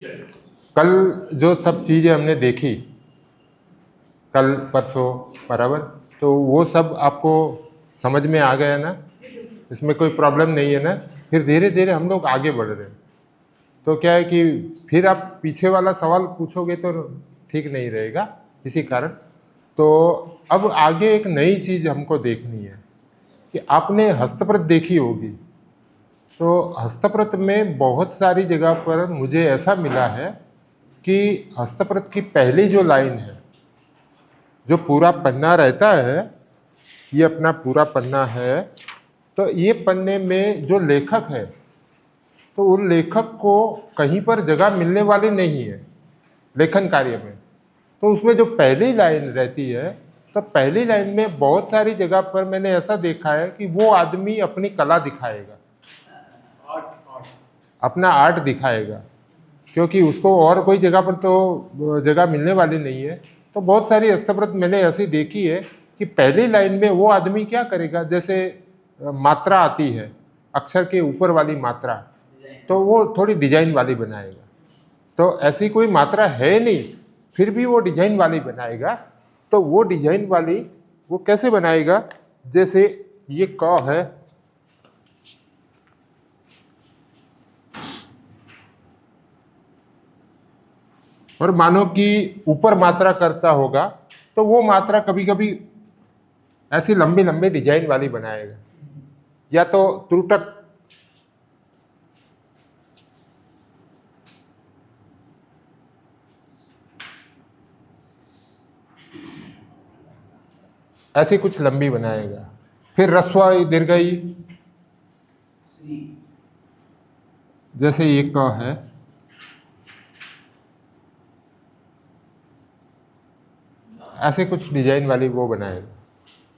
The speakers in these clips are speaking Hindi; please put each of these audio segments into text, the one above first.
कल जो सब चीज़ें हमने देखी कल परसों बराबर, तो वो सब आपको समझ में आ गया ना, इसमें कोई प्रॉब्लम नहीं है ना। फिर धीरे धीरे हम लोग आगे बढ़ रहे हैं। तो क्या है कि फिर आप पीछे वाला सवाल पूछोगे तो ठीक नहीं रहेगा, इसी कारण। तो अब आगे एक नई चीज़ हमको देखनी है कि आपने हस्तप्रत देखी होगी। तो हस्तप्रत में बहुत सारी जगह पर मुझे ऐसा मिला है कि हस्तप्रत की पहली जो लाइन है, जो पूरा पन्ना रहता है, ये अपना पूरा पन्ना है, तो ये पन्ने में जो लेखक है, तो उन लेखक को कहीं पर जगह मिलने वाली नहीं है लेखन कार्य में। तो उसमें जो पहली लाइन रहती है, तो पहली लाइन में बहुत सारी जगह पर मैंने ऐसा देखा है कि वो आदमी अपनी कला दिखाएगा, अपना आर्ट दिखाएगा, क्योंकि उसको और कोई जगह पर तो जगह मिलने वाली नहीं है। तो बहुत सारी हस्तप्रत मैंने ऐसी देखी है कि पहली लाइन में वो आदमी क्या करेगा, जैसे मात्रा आती है अक्षर के ऊपर वाली मात्रा, तो वो थोड़ी डिजाइन वाली बनाएगा। तो ऐसी कोई मात्रा है नहीं, फिर भी वो डिजाइन वाली बनाएगा। तो वो डिजाइन वाली वो कैसे बनाएगा, जैसे ये क है, और मानो कि ऊपर मात्रा करता होगा, तो वो मात्रा कभी कभी ऐसी लंबी लंबी डिजाइन वाली बनाएगा, या तो त्रुटक, ऐसी कुछ लंबी बनाएगा। फिर रस्वाई दीर्घई, जैसे ये क है, ऐसे कुछ डिजाइन वाली वो बनाएगा।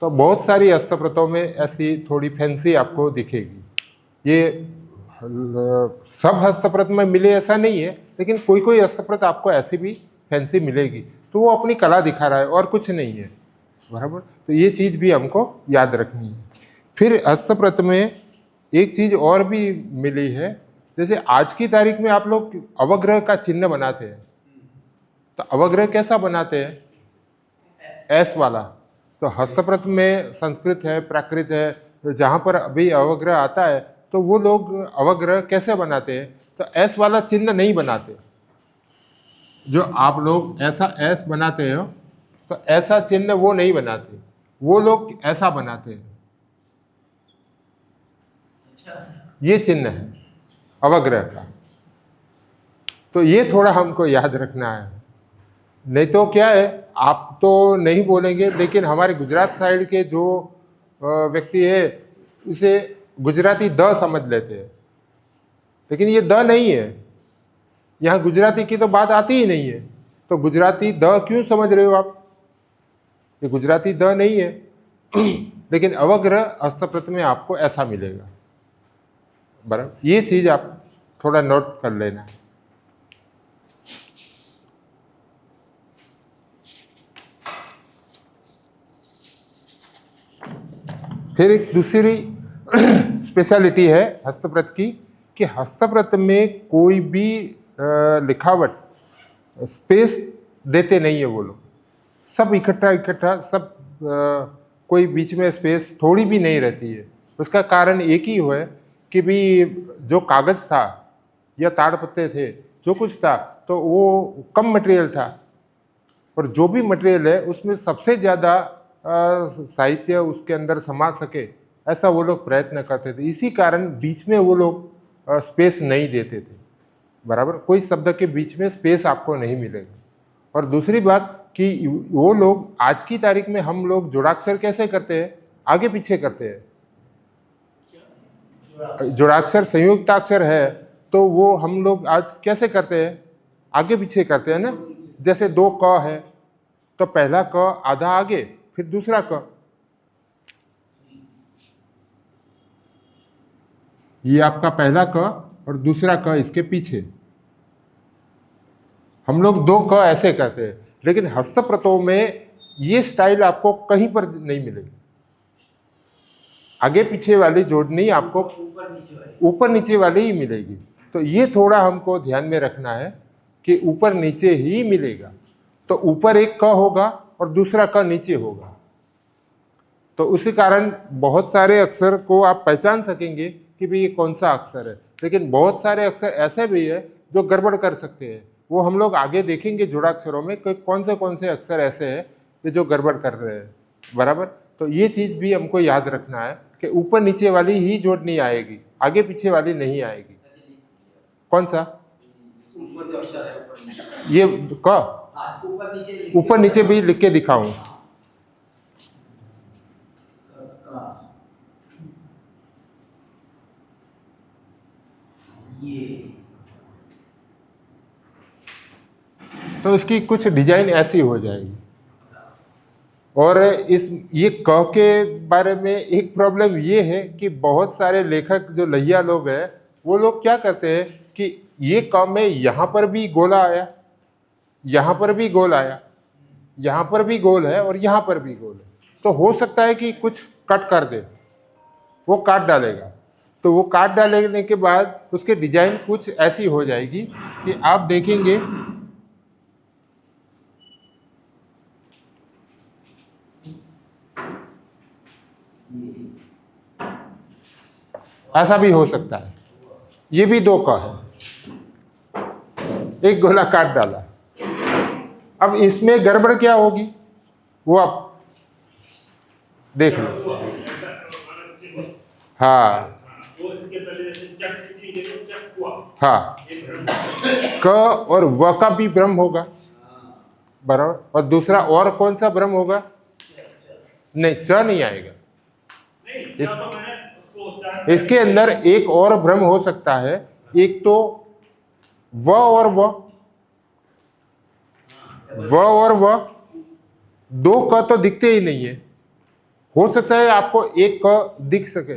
तो बहुत सारी हस्तप्रतों में ऐसी थोड़ी फैंसी आपको दिखेगी। ये सब हस्तप्रत में मिले ऐसा नहीं है, लेकिन कोई कोई हस्तप्रत आपको ऐसी भी फैंसी मिलेगी। तो वो अपनी कला दिखा रहा है और कुछ नहीं है, बराबर। तो ये चीज़ भी हमको याद रखनी है। फिर हस्तप्रत में एक चीज़ और भी मिली है, जैसे आज की तारीख में आप लोग अवग्रह का चिन्ह बनाते हैं। तो अवग्रह कैसा बनाते हैं, एस वाला। तो हस्तप्रत में संस्कृत है, प्राकृत है, तो जहाँ पर अभी अवग्रह आता है, तो वो लोग अवग्रह कैसे बनाते हैं, तो एस वाला चिन्ह नहीं बनाते। जो आप लोग ऐसा एस बनाते हो, तो ऐसा चिन्ह वो नहीं बनाते, वो लोग ऐसा बनाते हैं। ये चिन्ह है अवग्रह का। तो ये थोड़ा हमको याद रखना है, नहीं तो क्या है, आप तो नहीं बोलेंगे, लेकिन हमारे गुजरात साइड के जो व्यक्ति है उसे गुजराती द समझ लेते हैं, लेकिन ये द नहीं है। यहाँ गुजराती की तो बात आती ही नहीं है, तो गुजराती द क्यों समझ रहे हो आप, ये गुजराती द नहीं है। लेकिन अवग्रह हस्तप्रत में आपको ऐसा मिलेगा, बराबर। ये चीज आप थोड़ा नोट कर लेना। फिर एक दूसरी स्पेशलिटी है हस्तप्रत की, कि हस्तप्रत में कोई भी लिखावट स्पेस देते नहीं है वो लोग, सब इकट्ठा इकट्ठा सब, कोई बीच में स्पेस थोड़ी भी नहीं रहती है। उसका कारण एक ही है कि भी जो कागज था या ताड़पत्ते थे, जो कुछ था, तो वो कम मटेरियल था, और जो भी मटेरियल है उसमें सबसे ज़्यादा साहित्य उसके अंदर समा सके, ऐसा वो लोग प्रयत्न करते थे। इसी कारण बीच में वो लोग स्पेस नहीं देते थे, बराबर। कोई शब्द के बीच में स्पेस आपको नहीं मिलेगा। और दूसरी बात कि वो लोग आज की तारीख में, हम लोग जोड़ाक्षर कैसे करते हैं, आगे पीछे करते हैं। जोड़ाक्षर संयुक्ताक्षर है, तो वो हम लोग आज कैसे करते हैं, आगे पीछे करते हैं ना। जैसे दो क है, तो पहला क आधा आगे, फिर दूसरा क। ये आपका पहला क और दूसरा क इसके पीछे। हम लोग दो क ऐसे करते हैं, लेकिन हस्तप्रतों में ये स्टाइल आपको कहीं पर नहीं मिलेगी। आगे पीछे वाली जोड़नी आपको ऊपर नीचे वाली ही मिलेगी। तो ये थोड़ा हमको ध्यान में रखना है कि ऊपर नीचे ही मिलेगा। तो ऊपर एक क होगा और दूसरा क नीचे होगा, तो उसी कारण बहुत सारे अक्षर को आप पहचान सकेंगे कि भाई ये कौन सा अक्षर है। लेकिन बहुत सारे अक्षर ऐसे भी है जो गड़बड़ कर सकते हैं, वो हम लोग आगे देखेंगे जोड़ाक्षरों में कि कौन से अक्षर ऐसे हैं जो गड़बड़ कर रहे हैं, बराबर। तो ये चीज़ भी हमको याद रखना है कि ऊपर नीचे वाली ही जोड़नी आएगी, आगे पीछे वाली नहीं आएगी। कौन सा? ये क ऊपर नीचे भी लिख के दिखाऊं? तो इसकी कुछ डिजाइन ऐसी हो जाएगी। और ये क के बारे में एक प्रॉब्लम ये है कि बहुत सारे लेखक जो लैया लोग हैं, वो लोग क्या करते हैं कि ये क में यहाँ पर भी गोला आया, यहाँ पर भी गोल आया, यहाँ पर भी गोल है और यहाँ पर भी गोल है, तो हो सकता है कि कुछ कट कर दे, वो काट डालेगा। तो वो काट डालने के बाद उसके डिजाइन कुछ ऐसी हो जाएगी कि आप देखेंगे ऐसा भी हो सकता है। ये भी 2 क है, एक गोला काट डाला। अब इसमें गड़बड़ क्या होगी वो आप देख लो। हाँ हाँ, क और व का भी भ्रम होगा, बराबर। और दूसरा और कौन सा भ्रम होगा? नहीं, च नहीं आएगा। इसके अंदर एक और भ्रम हो सकता है, एक तो व और व 2 क तो दिखते ही नहीं है। हो सकता है आपको एक क दिख सके।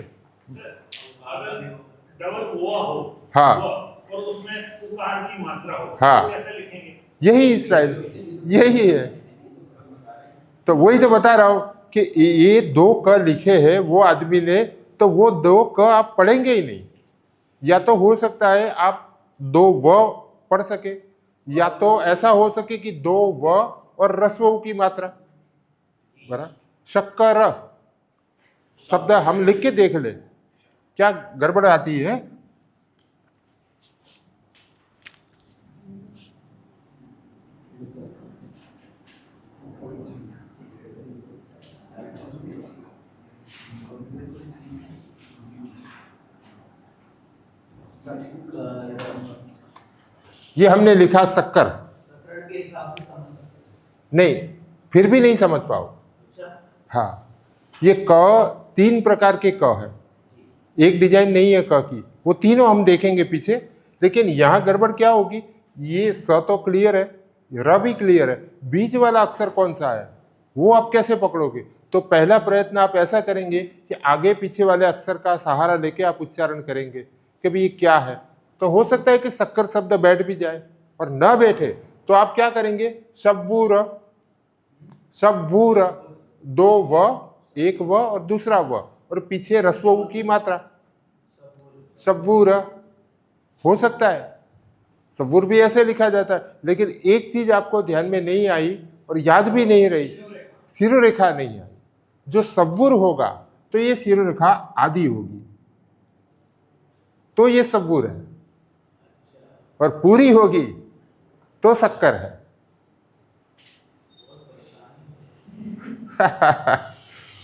हाँ और उसमें उकार की मात्रा हो, हाँ, कैसे लिखेंगे? यही स्टाइल, यही है। तो वही तो बता रहा हूं कि ये 2 क लिखे हैं वो आदमी ने, तो वो 2 क आप पढ़ेंगे ही नहीं। या तो हो सकता है आप 2 व पढ़ सके, या तो ऐसा हो सके कि 2 व और रस्व की मात्रा, बराबर। शक्कर शब्द हम लिख के देख ले क्या गड़बड़ आती है। ये हमने लिखा शक्कर, नहीं, फिर भी नहीं समझ पाओ। हाँ, ये क 3 प्रकार के क है, एक डिजाइन नहीं है क की, वो तीनों हम देखेंगे पीछे। लेकिन यहां गड़बड़ क्या होगी, ये स तो क्लियर है, र भी क्लियर है, बीच वाला अक्षर कौन सा है वो आप कैसे पकड़ोगे? तो पहला प्रयत्न आप ऐसा करेंगे कि आगे पीछे वाले अक्षर का सहारा लेके आप उच्चारण करेंगे कि भाई ये क्या है। तो हो सकता है कि शक्कर शब्द बैठ भी जाए, और न बैठे तो आप क्या करेंगे, शब्बूर, शब्बूर, 2 व, एक व और दूसरा व, और पीछे रस्व की मात्रा शब्बूर। हो सकता है सब्बूर भी ऐसे लिखा जाता है। लेकिन एक चीज आपको ध्यान में नहीं आई और याद भी नहीं रही, शिरोरेखा नहीं आई। जो सब्बूर होगा तो ये शिरोरेखा आदि होगी, तो ये सब्बूर है, और पूरी होगी तो शक्कर है।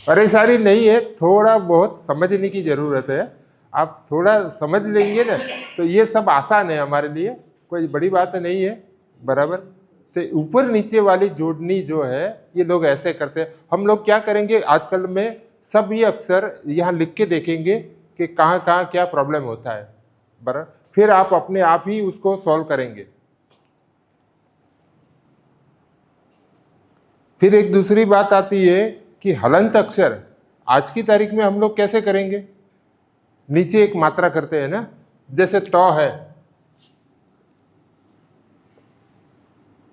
परेशानी नहीं है, थोड़ा बहुत समझने की जरूरत है। आप थोड़ा समझ लेंगे ना तो ये सब आसान है हमारे लिए, कोई बड़ी बात नहीं है, बराबर। तो ऊपर नीचे वाली जोड़नी जो है ये लोग ऐसे करते हैं। हम लोग क्या करेंगे आजकल में, सब ये अक्षर यहाँ लिख के देखेंगे कि कहाँ कहाँ क्या प्रॉब्लम होता है, बराबर। फिर आप अपने आप ही उसको सॉल्व करेंगे। फिर एक दूसरी बात आती है कि हलंत अक्षर आज की तारीख में हम लोग कैसे करेंगे, नीचे एक मात्रा करते हैं ना, जैसे त है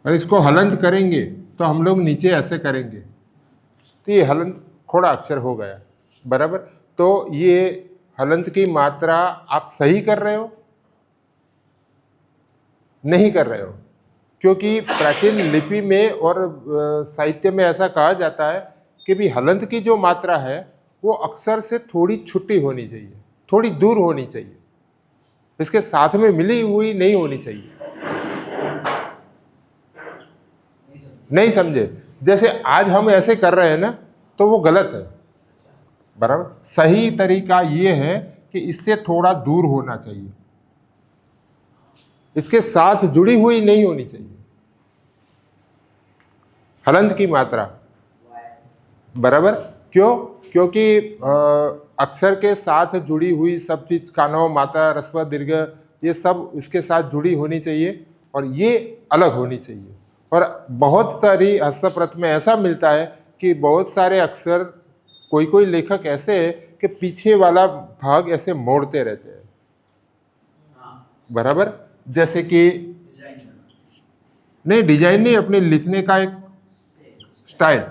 और इसको हलंत करेंगे तो हम लोग नीचे ऐसे करेंगे, तो ये हलंत खोड़ा अक्षर हो गया, बराबर। तो ये हलंत की मात्रा आप सही कर रहे हो, नहीं कर रहे हो, क्योंकि प्राचीन लिपि में और साहित्य में ऐसा कहा जाता है कि भी हलंत की जो मात्रा है वो अक्षर से थोड़ी छुट्टी होनी चाहिए, थोड़ी दूर होनी चाहिए, इसके साथ में मिली हुई नहीं होनी चाहिए। नहीं समझे? जैसे आज हम ऐसे कर रहे हैं ना, तो वो गलत है, बराबर। सही तरीका ये है कि इससे थोड़ा दूर होना चाहिए, इसके साथ जुड़ी हुई नहीं होनी चाहिए हलंत की मात्रा, बराबर। क्यों? क्योंकि अक्षर के साथ जुड़ी हुई सब चीज, कानव, मात्रा, ह्रस्व, दीर्घ, ये सब उसके साथ जुड़ी होनी चाहिए और ये अलग होनी चाहिए। और बहुत सारी हस्तप्रत में ऐसा मिलता है कि बहुत सारे अक्षर, कोई कोई लेखक ऐसे है कि पीछे वाला भाग ऐसे मोड़ते रहते हैं, बराबर। जैसे कि नहीं, डिजाइन नहीं, अपने लिखने का एक स्टाइल।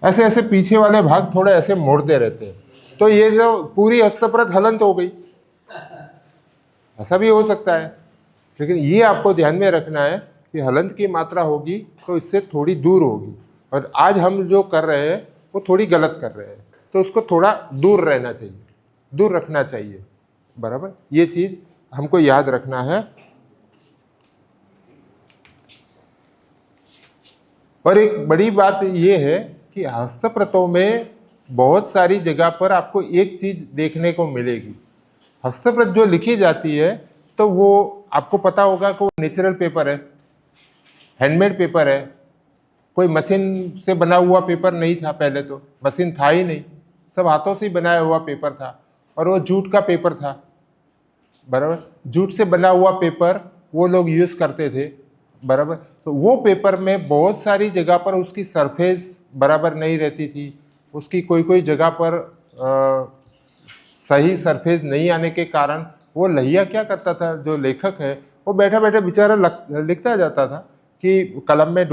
ऐसे ऐसे पीछे वाले भाग थोड़े ऐसे मोड़ते रहते हैं, तो ये जो पूरी हस्तप्रत हलंत हो गई, ऐसा भी हो सकता है। लेकिन ये आपको ध्यान में रखना है कि हलंत की मात्रा होगी तो इससे थोड़ी दूर होगी, और आज हम जो कर रहे हैं वो थोड़ी गलत कर रहे हैं, तो उसको थोड़ा दूर रहना चाहिए, दूर रखना चाहिए, बराबर। ये चीज हमको याद रखना है। और एक बड़ी बात ये है कि हस्तप्रतों में बहुत सारी जगह पर आपको एक चीज देखने को मिलेगी। हस्तप्रत जो लिखी जाती है तो वो आपको पता होगा कि वो नेचुरल पेपर है, हैंडमेड पेपर है, कोई मशीन से बना हुआ पेपर नहीं था। पहले तो मशीन था ही नहीं, सब हाथों से बनाया हुआ पेपर था, और वो जूट का पेपर था, बराबर। जूट से बना हुआ पेपर वो लोग यूज करते थे, बराबर। तो वो पेपर में बहुत सारी जगह पर उसकी सरफेस बराबर नहीं रहती थी, उसकी कोई कोई जगह पर सही सरफेस नहीं आने के कारण वो लहिया क्या करता था, जो लेखक है वो बैठा बैठा बेचारा लिखता जाता था कि कलम में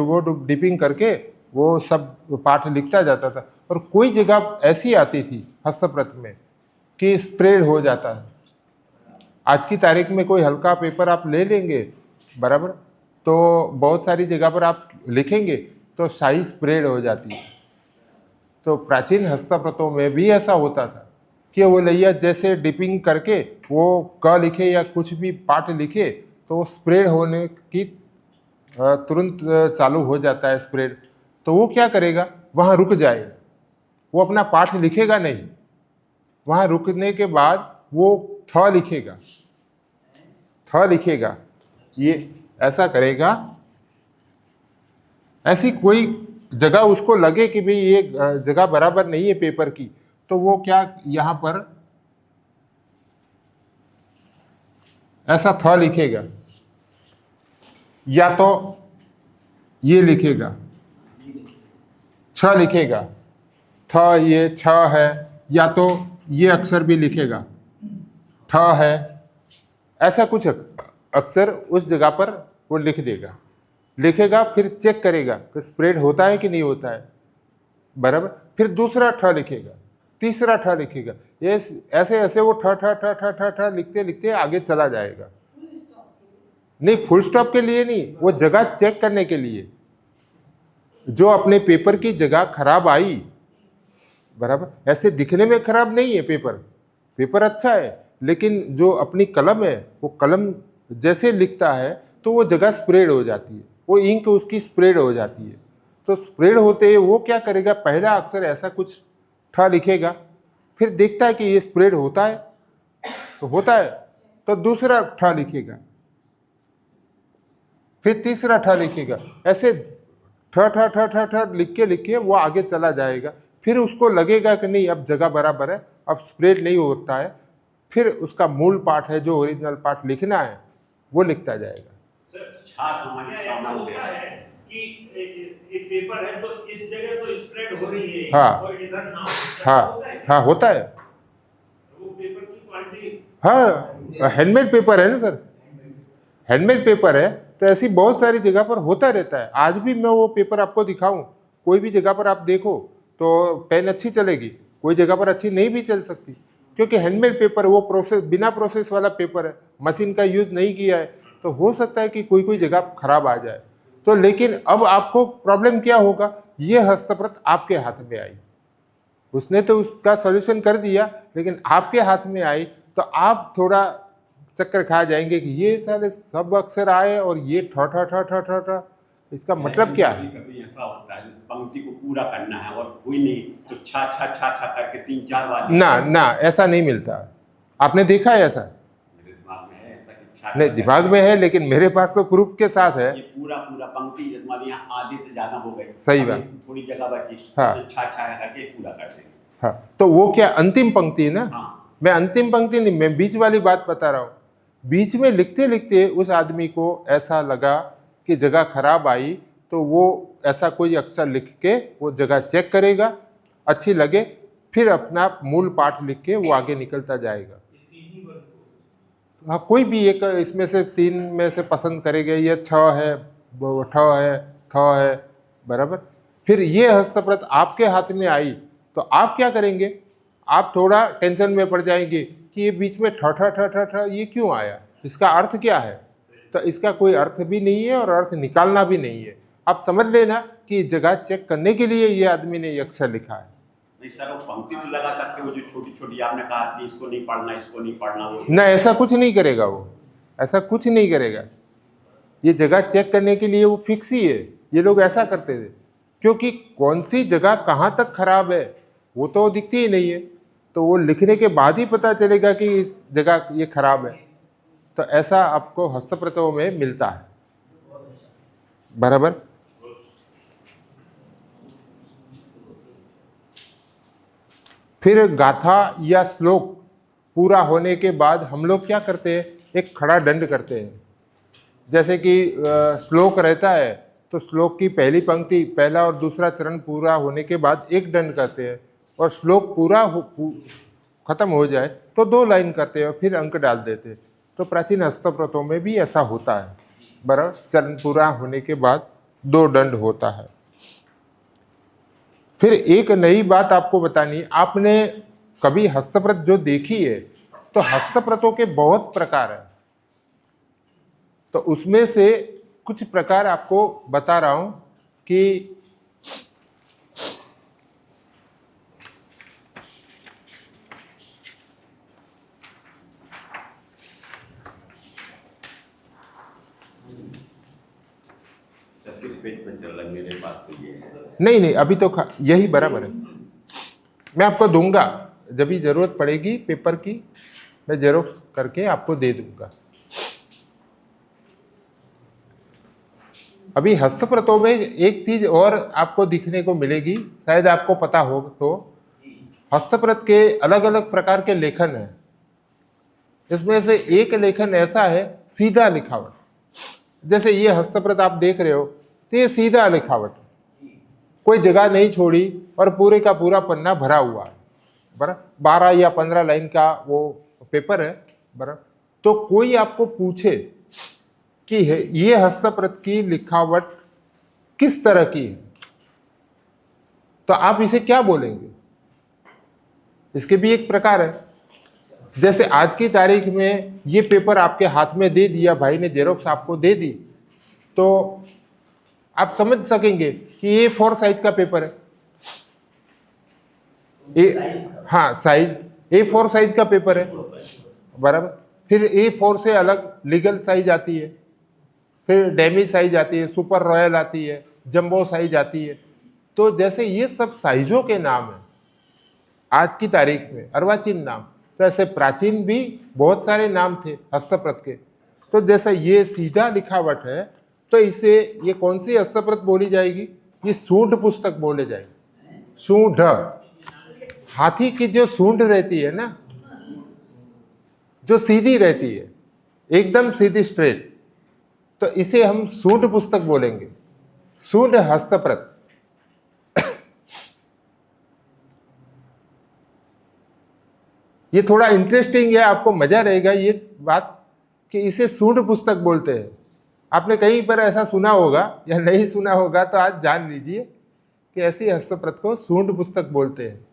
डिपिंग करके वो सब पाठ लिखता जाता था। और कोई जगह ऐसी आती थी हस्तप्रत में कि स्प्रेड हो जाता है। आज की तारीख में कोई हल्का पेपर आप ले लेंगे, बराबर, तो बहुत सारी जगह पर आप लिखेंगे तो शाही स्प्रेड हो जाती है। तो प्राचीन हस्तप्रतों में भी ऐसा होता था कि वो लैया जैसे डिपिंग करके वो क लिखे या कुछ भी पाठ लिखे तो वो स्प्रेड होने की तुरंत चालू हो जाता है स्प्रेड। तो वो क्या करेगा, वहाँ रुक जाएगा, वो अपना पाठ लिखेगा नहीं, वहाँ रुकने के बाद वो थ लिखेगा, थ लिखेगा, ये ऐसा करेगा। ऐसी कोई जगह उसको लगे कि भाई ये जगह बराबर नहीं है पेपर की, तो वो क्या यहां पर ऐसा थ लिखेगा, या तो ये लिखेगा, छ लिखेगा, थ ये छ है, या तो ये अक्षर भी लिखेगा, ठ है, ऐसा कुछ अक्षर उस जगह पर वो लिख देगा, लिखेगा, फिर चेक करेगा कि स्प्रेड होता है कि नहीं होता है, बराबर। फिर दूसरा ठ लिखेगा, तीसरा ठ लिखेगा, ये ऐसे ऐसे वो ठ ठ ठ ठ ठ ठ लिखते लिखते आगे चला जाएगा। नहीं, फुल स्टॉप के लिए नहीं, वो जगह चेक करने के लिए, जो अपने पेपर की जगह खराब आई, बराबर। ऐसे दिखने में खराब नहीं है पेपर, पेपर अच्छा है, लेकिन जो अपनी कलम है वो कलम जैसे लिखता है तो वो जगह स्प्रेड हो जाती है, वो इंक उसकी स्प्रेड हो जाती है। तो स्प्रेड होते ही वो क्या करेगा, पहला अक्षर ऐसा कुछ ठ लिखेगा, फिर देखता है कि ये स्प्रेड होता है, तो होता है, तो दूसरा ठ लिखेगा, फिर तीसरा ठ लिखेगा, ऐसे ठ ठ ठ ठ ठ लिख के वो आगे चला जाएगा। फिर उसको लगेगा कि नहीं अब जगह बराबर है, अब स्प्रेड नहीं होता है, फिर उसका मूल पाठ है जो ओरिजिनल पाठ लिखना है वो लिखता जाएगा। ऐसा होता है कि एक पेपर है तो इस जगह तो स्प्रेड हो रही है, हाँ, और इधर ना, हाँ होता है, वो पेपर की क्वालिटी, हाँ हैंडमेड पेपर है ना सर, हैंडमेड पेपर है, तो ऐसी बहुत सारी जगह पर होता रहता है। आज भी मैं वो पेपर आपको दिखाऊं, कोई भी जगह पर आप देखो तो पेन अच्छी चलेगी, कोई जगह पर अच्छी नहीं भी चल सकती, क्योंकि हैंडमेड पेपर वो प्रोसेस बिना प्रोसेस वाला पेपर है, मशीन का यूज नहीं किया है, तो हो सकता है कि कोई कोई जगह खराब आ जाए। तो लेकिन अब आपको प्रॉब्लम क्या होगा, ये हस्तप्रत आपके हाथ में आई, उसने तो उसका सॉल्यूशन कर दिया, लेकिन आपके हाथ में आई तो आप थोड़ा चक्कर खा जाएंगे कि ये साले सब अक्षर आए और ये ठ ठ ठ ठ ठ ठ, इसका मतलब क्या है। कभी ऐसा होता है जैसे पंक्ति को पूरा करना है और कोई नहीं तो छा छा छा छा करके 3-4 बार ना ना, ऐसा नहीं मिलता। आपने देखा है ऐसा? मेरे दिमाग में है ऐसा कि छा नहीं, दिमाग में है, लेकिन मेरे पास तो प्रूफ के साथ है। ये पूरा पूरा पंक्ति जैसे मान यहाँ आधे से ज्यादा हो गई, सही बात। थोड़ी जगह बची, हाँ। तो छा छा करके पूरा कर देंगे। हाँ, तो वो क्या अंतिम पंक्ति है ना। हाँ। मैं अंतिम पंक्ति नहीं, मैं बीच वाली बात बता रहा हूँ। बीच में लिखते लिखते उस आदमी को ऐसा लगा कि जगह खराब आई, तो वो ऐसा कोई अक्षर लिख के वो जगह चेक करेगा, अच्छी लगे, फिर अपना मूल पाठ लिख के वो आगे निकलता जाएगा। हाँ, कोई भी एक इसमें से 3 में से पसंद करेगा, ये छ है, ठ है, थ है, बराबर। फिर ये हस्तप्रत आपके हाथ में आई तो आप क्या करेंगे, आप थोड़ा टेंशन में पड़ जाएंगे कि ये बीच में ठ ठ ठ ठ ठ ये क्यों आया, इसका अर्थ क्या है। तो इसका कोई अर्थ भी नहीं है और अर्थ निकालना भी नहीं है। आप समझ लेना कि जगह चेक करने के लिए ये आदमी ने ये अक्षर लिखा है। नहीं सर, वो पंक्ति तो लगा सकते हो जो छोटी छोटी आपने कहा कि इसको नहीं पढ़ना, इसको नहीं पढ़ना, वो ना, ऐसा कुछ नहीं करेगा वो, ऐसा कुछ नहीं करेगा। ये जगह चेक करने के लिए वो फिक्स ही है। ये लोग ऐसा करते थे, क्योंकि कौन सी जगह कहाँ तक खराब है वो तो दिखती ही नहीं है, तो वो लिखने के बाद ही पता चलेगा कि इस जगह ये खराब है। तो ऐसा आपको हस्तप्रतों में मिलता है, बराबर। फिर गाथा या श्लोक पूरा होने के बाद हम लोग क्या करते हैं, एक खड़ा दंड करते हैं। जैसे कि श्लोक रहता है तो श्लोक की पहली पंक्ति, पहला और दूसरा चरण पूरा होने के बाद एक दंड करते हैं, और श्लोक पूरा खत्म हो जाए तो 2 लाइन करते हैं, फिर अंक डाल देते हैं। तो प्राचीन हस्तप्रतों में भी ऐसा होता है, बराबर। चरण पूरा होने के बाद 2 दंड होता है। फिर एक नई बात आपको बतानी, आपने कभी हस्तप्रत जो देखी है, तो हस्तप्रतों के बहुत प्रकार हैं, तो उसमें से कुछ प्रकार आपको बता रहा हूं कि सर किस पेज पे चल रहा है, मेरे पास तो ये है। नहीं, अभी तो यही बराबर है। मैं आपको दूंगा, जब भी जरूरत पड़ेगी पेपर की मैं जेरोक्स करके आपको दे दूंगा। अभी हस्तप्रतों में एक चीज और आपको दिखने को मिलेगी, शायद आपको पता हो तो, हस्तप्रत के अलग अलग प्रकार के लेखन हैं। इसमें से एक लेखन ऐसा है सीधा लिखावट। जैसे ये हस्तप्रत आप देख रहे हो तो ये सीधा लिखावट, कोई जगह नहीं छोड़ी और पूरे का पूरा पन्ना भरा हुआ है, बराबर। 12 या 15 लाइन का वो पेपर है, बराबर। तो कोई आपको पूछे कि ये हस्तप्रत की लिखावट किस तरह की है, तो आप इसे क्या बोलेंगे। इसके भी एक प्रकार है। जैसे आज की तारीख में ये पेपर आपके हाथ में दे दिया, भाई ने जेरोक्स आपको दे दी, तो आप समझ सकेंगे कि ये 4 साइज का पेपर है। हाँ, साइज A4 साइज का पेपर है, बराबर। फिर A4 से अलग लीगल साइज आती है, फिर डेमी साइज आती है, सुपर रॉयल आती है, जंबो साइज आती है। तो जैसे ये सब साइजों के नाम है आज की तारीख में, अर्वाचीन नाम। तो ऐसे प्राचीन भी बहुत सारे नाम थे हस्तप्रत के। तो जैसे ये सीधा लिखावट है, तो इसे ये कौन सी हस्तप्रत बोली जाएगी, ये सूंड पुस्तक बोले जाएगी। सूंड, हाथी की जो सूंड रहती है ना, जो सीधी रहती है, एकदम सीधी स्ट्रेट, तो इसे हम सूंड पुस्तक बोलेंगे, सूंड हस्तप्रत। ये थोड़ा इंटरेस्टिंग है, आपको मजा रहेगा ये बात कि इसे सूंड पुस्तक बोलते हैं। आपने कहीं पर ऐसा सुना होगा या नहीं सुना होगा, तो आज जान लीजिए कि ऐसी हस्तप्रत को सूंड पुस्तक बोलते हैं।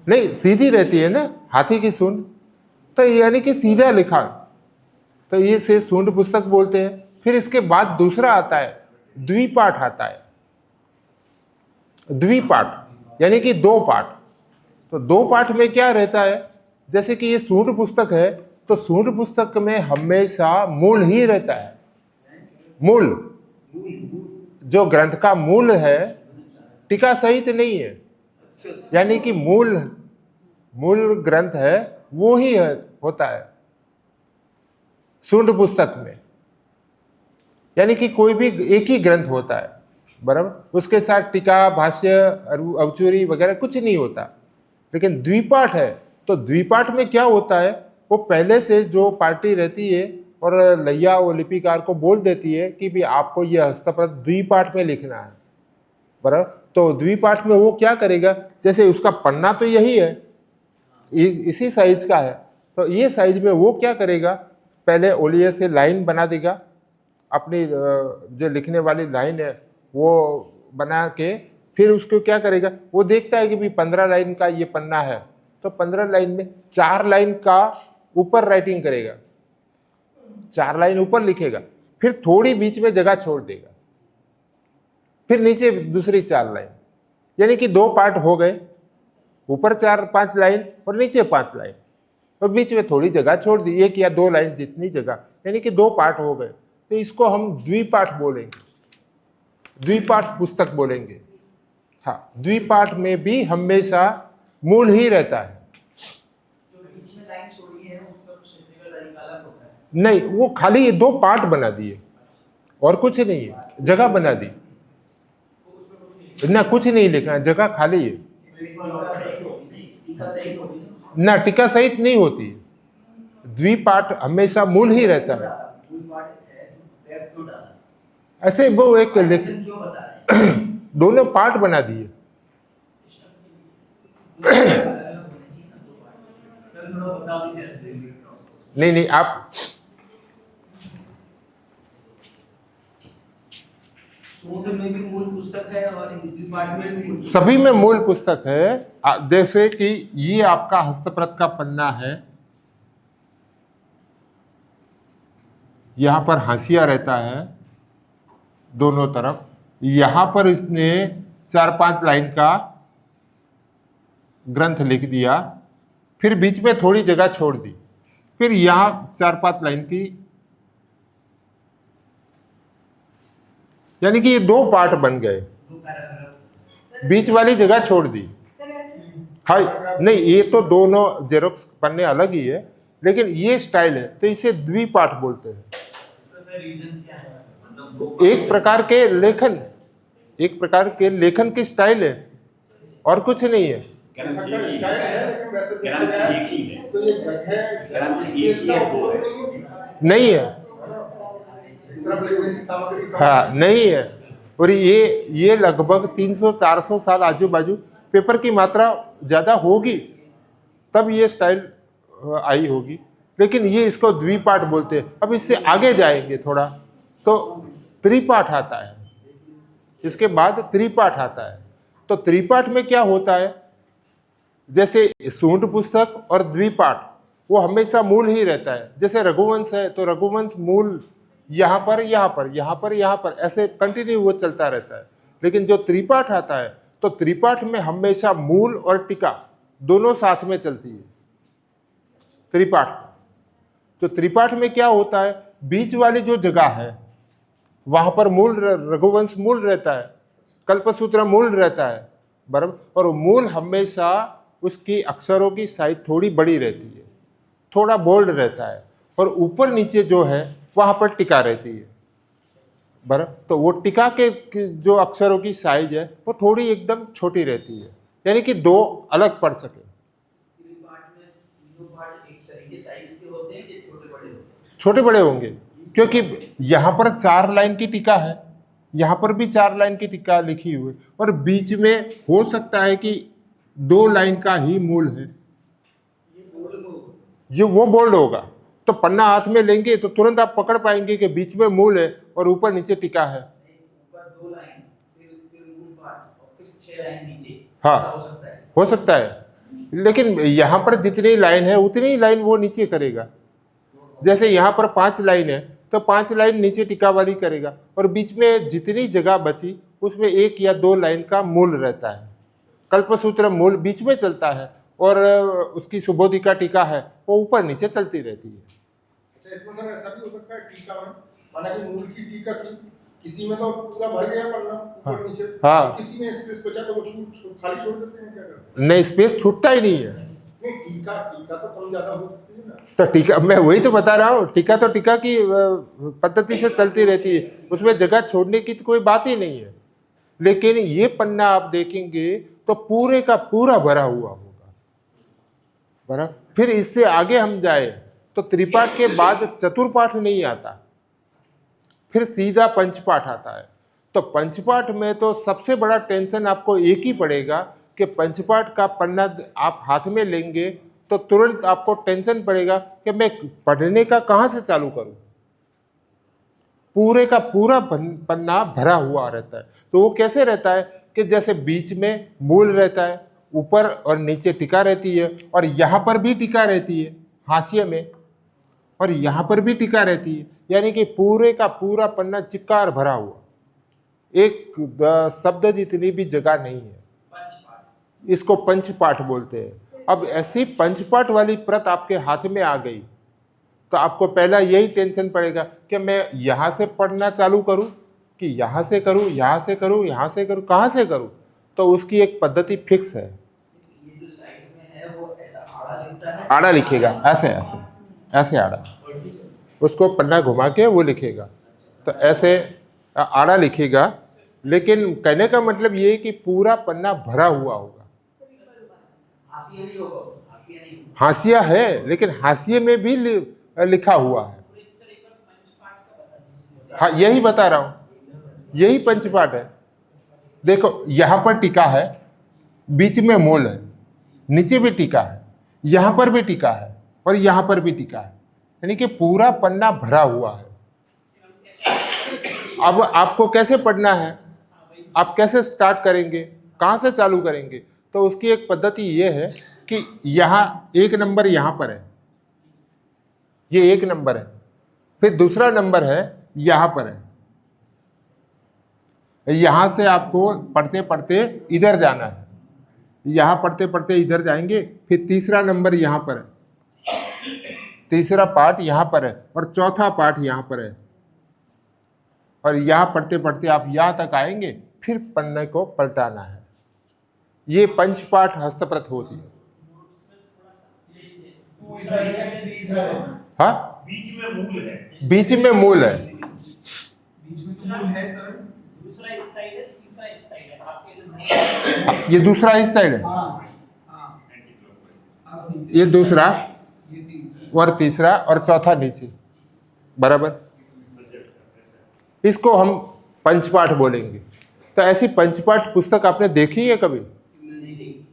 नहीं, सीधी रहती है ना, हाथी की सूंड, तो यानी कि सीधा लिखा, तो ये से सूंड पुस्तक बोलते हैं। फिर इसके बाद दूसरा आता है द्विपाठ आता है। द्विपाठ यानी कि दो पाठ। तो दो पाठ में क्या रहता है, जैसे कि ये सूंड पुस्तक है, तो सूंड पुस्तक में हमेशा मूल ही रहता है। मूल, जो ग्रंथ का मूल है, टीका सहित नहीं है, यानी कि मूल ग्रंथ है वो ही है, होता है सूंड पुस्तक में। यानी कि कोई भी एक ही ग्रंथ होता है, बराबर, उसके साथ टीका, भाष्य, अवचूरी वगैरह कुछ नहीं होता। लेकिन द्विपाठ है, तो द्विपाठ में क्या होता है, वो पहले से जो पार्टी रहती है और लैया वो लिपिकार को बोल देती है कि भी आपको ये हस्तप्रत द्विपाठ में लिखना है, बराबर। तो द्विपाठ में वो क्या करेगा, जैसे उसका पन्ना तो यही है, इसी साइज का है, तो ये साइज में वो क्या करेगा, पहले ओलिये से लाइन बना देगा, अपनी जो लिखने वाली लाइन है वो बना के, फिर उसको क्या करेगा, वो देखता है कि भी 15 लाइन का ये पन्ना है, तो 15 लाइन में 4 लाइन का ऊपर राइटिंग करेगा, 4 लाइन ऊपर लिखेगा, फिर थोड़ी बीच में जगह छोड़ देगा, फिर नीचे दूसरी 4 लाइन, यानी कि 2 पार्ट हो गए, ऊपर 4-5 लाइन और नीचे 5 लाइन, और बीच में थोड़ी जगह छोड़ दी, 1 या 2 लाइन जितनी जगह, यानी कि 2 पार्ट हो गए। तो इसको हम द्विपाठ बोलेंगे, द्विपाठ पुस्तक बोलेंगे। हाँ, द्विपाठ में भी हमेशा मूल ही रहता है। जो बीच में लाइन छोड़ी है उसका कुछ लिखने का तरीका अलग होता है? नहीं, वो खाली ये 2 पार्ट बना दिए और कुछ नहीं है, जगह बना दी ना, कुछ नहीं लिखा, जगह खाली है ना, टीका सहित नहीं होती। द्विपाठ हमेशा मूल ही रहता है। ऐसे वो एक दोनों पार्ट बना दिए। नहीं, आप सूंड में भी मूल पुस्तक है और द्विपाठ में भी सभी में मूल पुस्तक है। जैसे कि ये आपका हस्तप्रत का पन्ना है, यहां पर हाशिया रहता है दोनों तरफ, यहां पर इसने 4-5 लाइन का ग्रंथ लिख दिया, फिर बीच में थोड़ी जगह छोड़ दी, फिर यहां 4-5 लाइन की, यानी कि ये 2 पार्ट बन गए, बीच वाली जगह छोड़ दी। हाँ, नहीं, ये तो दोनों जेरोक्स पन्ने अलग ही है, लेकिन ये स्टाइल है, तो इसे द्विपाठ बोलते हैं। एक प्रकार के लेखन की स्टाइल है और कुछ नहीं है। नहीं है, हाँ, नहीं है। और ये लगभग 300-400 साल आजू बाजू पेपर की मात्रा ज्यादा होगी तब ये स्टाइल आई होगी, लेकिन ये इसको द्विपाठ बोलते हैं। अब इससे आगे जाएंगे थोड़ा तो त्रिपाठ आता है, इसके बाद त्रिपाठ आता है। तो त्रिपाठ में क्या होता है, जैसे सूंड पुस्तक और द्विपाठ वो हमेशा मूल ही रहता है। जैसे रघुवंश है तो रघुवंश मूल यहाँ पर ऐसे कंटिन्यू वो चलता रहता है। लेकिन जो त्रिपाठ आता है तो त्रिपाठ में हमेशा मूल और टीका दोनों साथ में चलती है। त्रिपाठ, तो त्रिपाठ में क्या होता है, बीच वाली जो जगह है वहां पर मूल रघुवंश मूल रहता है, कल्पसूत्र मूल रहता है, बराबर। और मूल हमेशा उसकी अक्षरों की साइज थोड़ी बड़ी रहती है, थोड़ा बोल्ड रहता है, और ऊपर नीचे जो है वहां पर टीका रहती है, बराबर। तो वो टीका के जो अक्षरों की साइज है वो थोड़ी एकदम छोटी रहती है, यानी कि 2 अलग पढ़ सके। छोटे बड़े होंगे, क्योंकि यहाँ पर 4 लाइन की टीका है, यहाँ पर भी 4 लाइन की टीका लिखी हुई, और बीच में हो सकता है कि 2 लाइन का ही मूल है, ये वो बोल्ड होगा। तो पन्ना हाथ में लेंगे तो तुरंत आप पकड़ पाएंगे कि बीच में मूल है और ऊपर नीचे टीका है। ऊपर 2 लाइन, फिर मूल पाठ और फिर 6 लाइन नीचे, हाँ, हो सकता है। हो सकता है। लेकिन यहाँ पर जितनी लाइन है उतनी ही लाइन वो नीचे करेगा। जैसे यहाँ पर 5 लाइन है तो 5 लाइन नीचे टिका वाली करेगा, और बीच में जितनी जगह बची उसमें 1 या 2 लाइन का मूल रहता है। कल्पसूत्र मूल बीच में चलता है, और उसकी सुबोधिका टीका है वो ऊपर नीचे चलती रहती है। अच्छा, इसमें सर ऐसा भी हो सकता है टीका में, माना कि मूल की टीका की किसी में तो पूरा भर गया पन्ना ऊपर नीचे, हाँ। किसी में स्पेस बचा तो वो खाली छोड़ देते हैं, क्या करते नहीं, स्पेस छूटता ही नहीं है। हैं? नहीं, टीका टीका तो कम ज्यादा हो सकती है ना। तो टीका, मैं वही तो बता रहा हूँ, टीका तो टीका की पद्धति से चलती रहती है, उसमें जगह छोड़ने की तो कोई बात ही नहीं है। लेकिन ये पन्ना आप देखेंगे तो पूरे का पूरा भरा हुआ होगा, भरा। फिर इससे आगे हम जाए तो त्रिपाठ के बाद चतुर्पाठ नहीं आता, फिर सीधा पंचपाठ आता है। तो पंचपाठ में तो सबसे बड़ा टेंशन आपको एक ही पड़ेगा कि पंचपाठ का पन्ना आप हाथ में लेंगे तो तुरंत आपको टेंशन पड़ेगा कि मैं पढ़ने का कहाँ से चालू करूँ। पूरे का पूरा पन्ना भरा हुआ रहता है। तो वो कैसे रहता है कि जैसे बीच में मूल रहता है, ऊपर और नीचे टीका रहती है, और यहाँ पर भी टीका रहती है हाशिए में, और यहाँ पर भी टीका रहती है। यानी कि पूरे का पूरा पन्ना चिक्कार भरा हुआ, एक शब्द जितनी भी जगह नहीं है। इसको पंचपाठ बोलते हैं। अब ऐसी पंचपाठ वाली प्रत आपके हाथ में आ गई तो आपको पहला यही टेंशन पड़ेगा कि मैं यहाँ से पढ़ना चालू करूँ कि यहाँ से करूँ, यहाँ से करूँ, यहाँ से करूँ, कहाँ से करूँ। तो उसकी एक पद्धति फिक्स है। ये जो साइड में है वो ऐसा आड़ा लिखता है, आड़ा लिखेगा, ऐसे ऐसे ऐसे आड़ा, उसको पन्ना घुमा के वो लिखेगा। तो ऐसे आड़ा लिखेगा, लेकिन कहने का मतलब ये है कि पूरा पन्ना भरा हुआ होगा। हाशिया नहीं होगा, हाशिया नहीं होगा। हाशिया है, लेकिन हाशिए में भी लिखा हुआ है। हाँ, यही बता रहा हूँ, यही पंचपाठ है। देखो, यहाँ पर टीका है, बीच में मूल है, नीचे भी टीका है, यहाँ पर भी टीका है, और यहाँ पर भी टीका है। यानी कि पूरा पन्ना भरा हुआ है। अब आपको कैसे पढ़ना है, आप कैसे स्टार्ट करेंगे, कहाँ से चालू करेंगे? तो उसकी एक पद्धति ये है कि यहाँ 1 नंबर यहाँ पर है, ये 1 नंबर है, फिर दूसरा नंबर है यहाँ पर है। यहाँ से आपको पढ़ते पढ़ते इधर जाना है, यहाँ पढ़ते पढ़ते इधर जाएंगे, फिर तीसरा नंबर यहाँ पर है, तीसरा पार्ट यहाँ पर है, और चौथा पार्ट यहाँ पर है, और यहाँ पढ़ते पढ़ते आप यहाँ तक आएंगे, फिर पन्ने को पलटाना है। ये पंचपाठ हस्तप्रत होती है। हाँ, बीच में मूल है, बीच में मूल है। बीच में तो मूल है सर, दूसरा इस साइड है, तीसरा इस साइड है। आपके ये दूसरा इस साइड है, ये दूसरा, और तीसरा, और चौथा नीचे, बराबर। इसको हम पंचपाठ बोलेंगे। तो ऐसी पंचपाठ पुस्तक आपने देखी है कभी? नहीं देखी।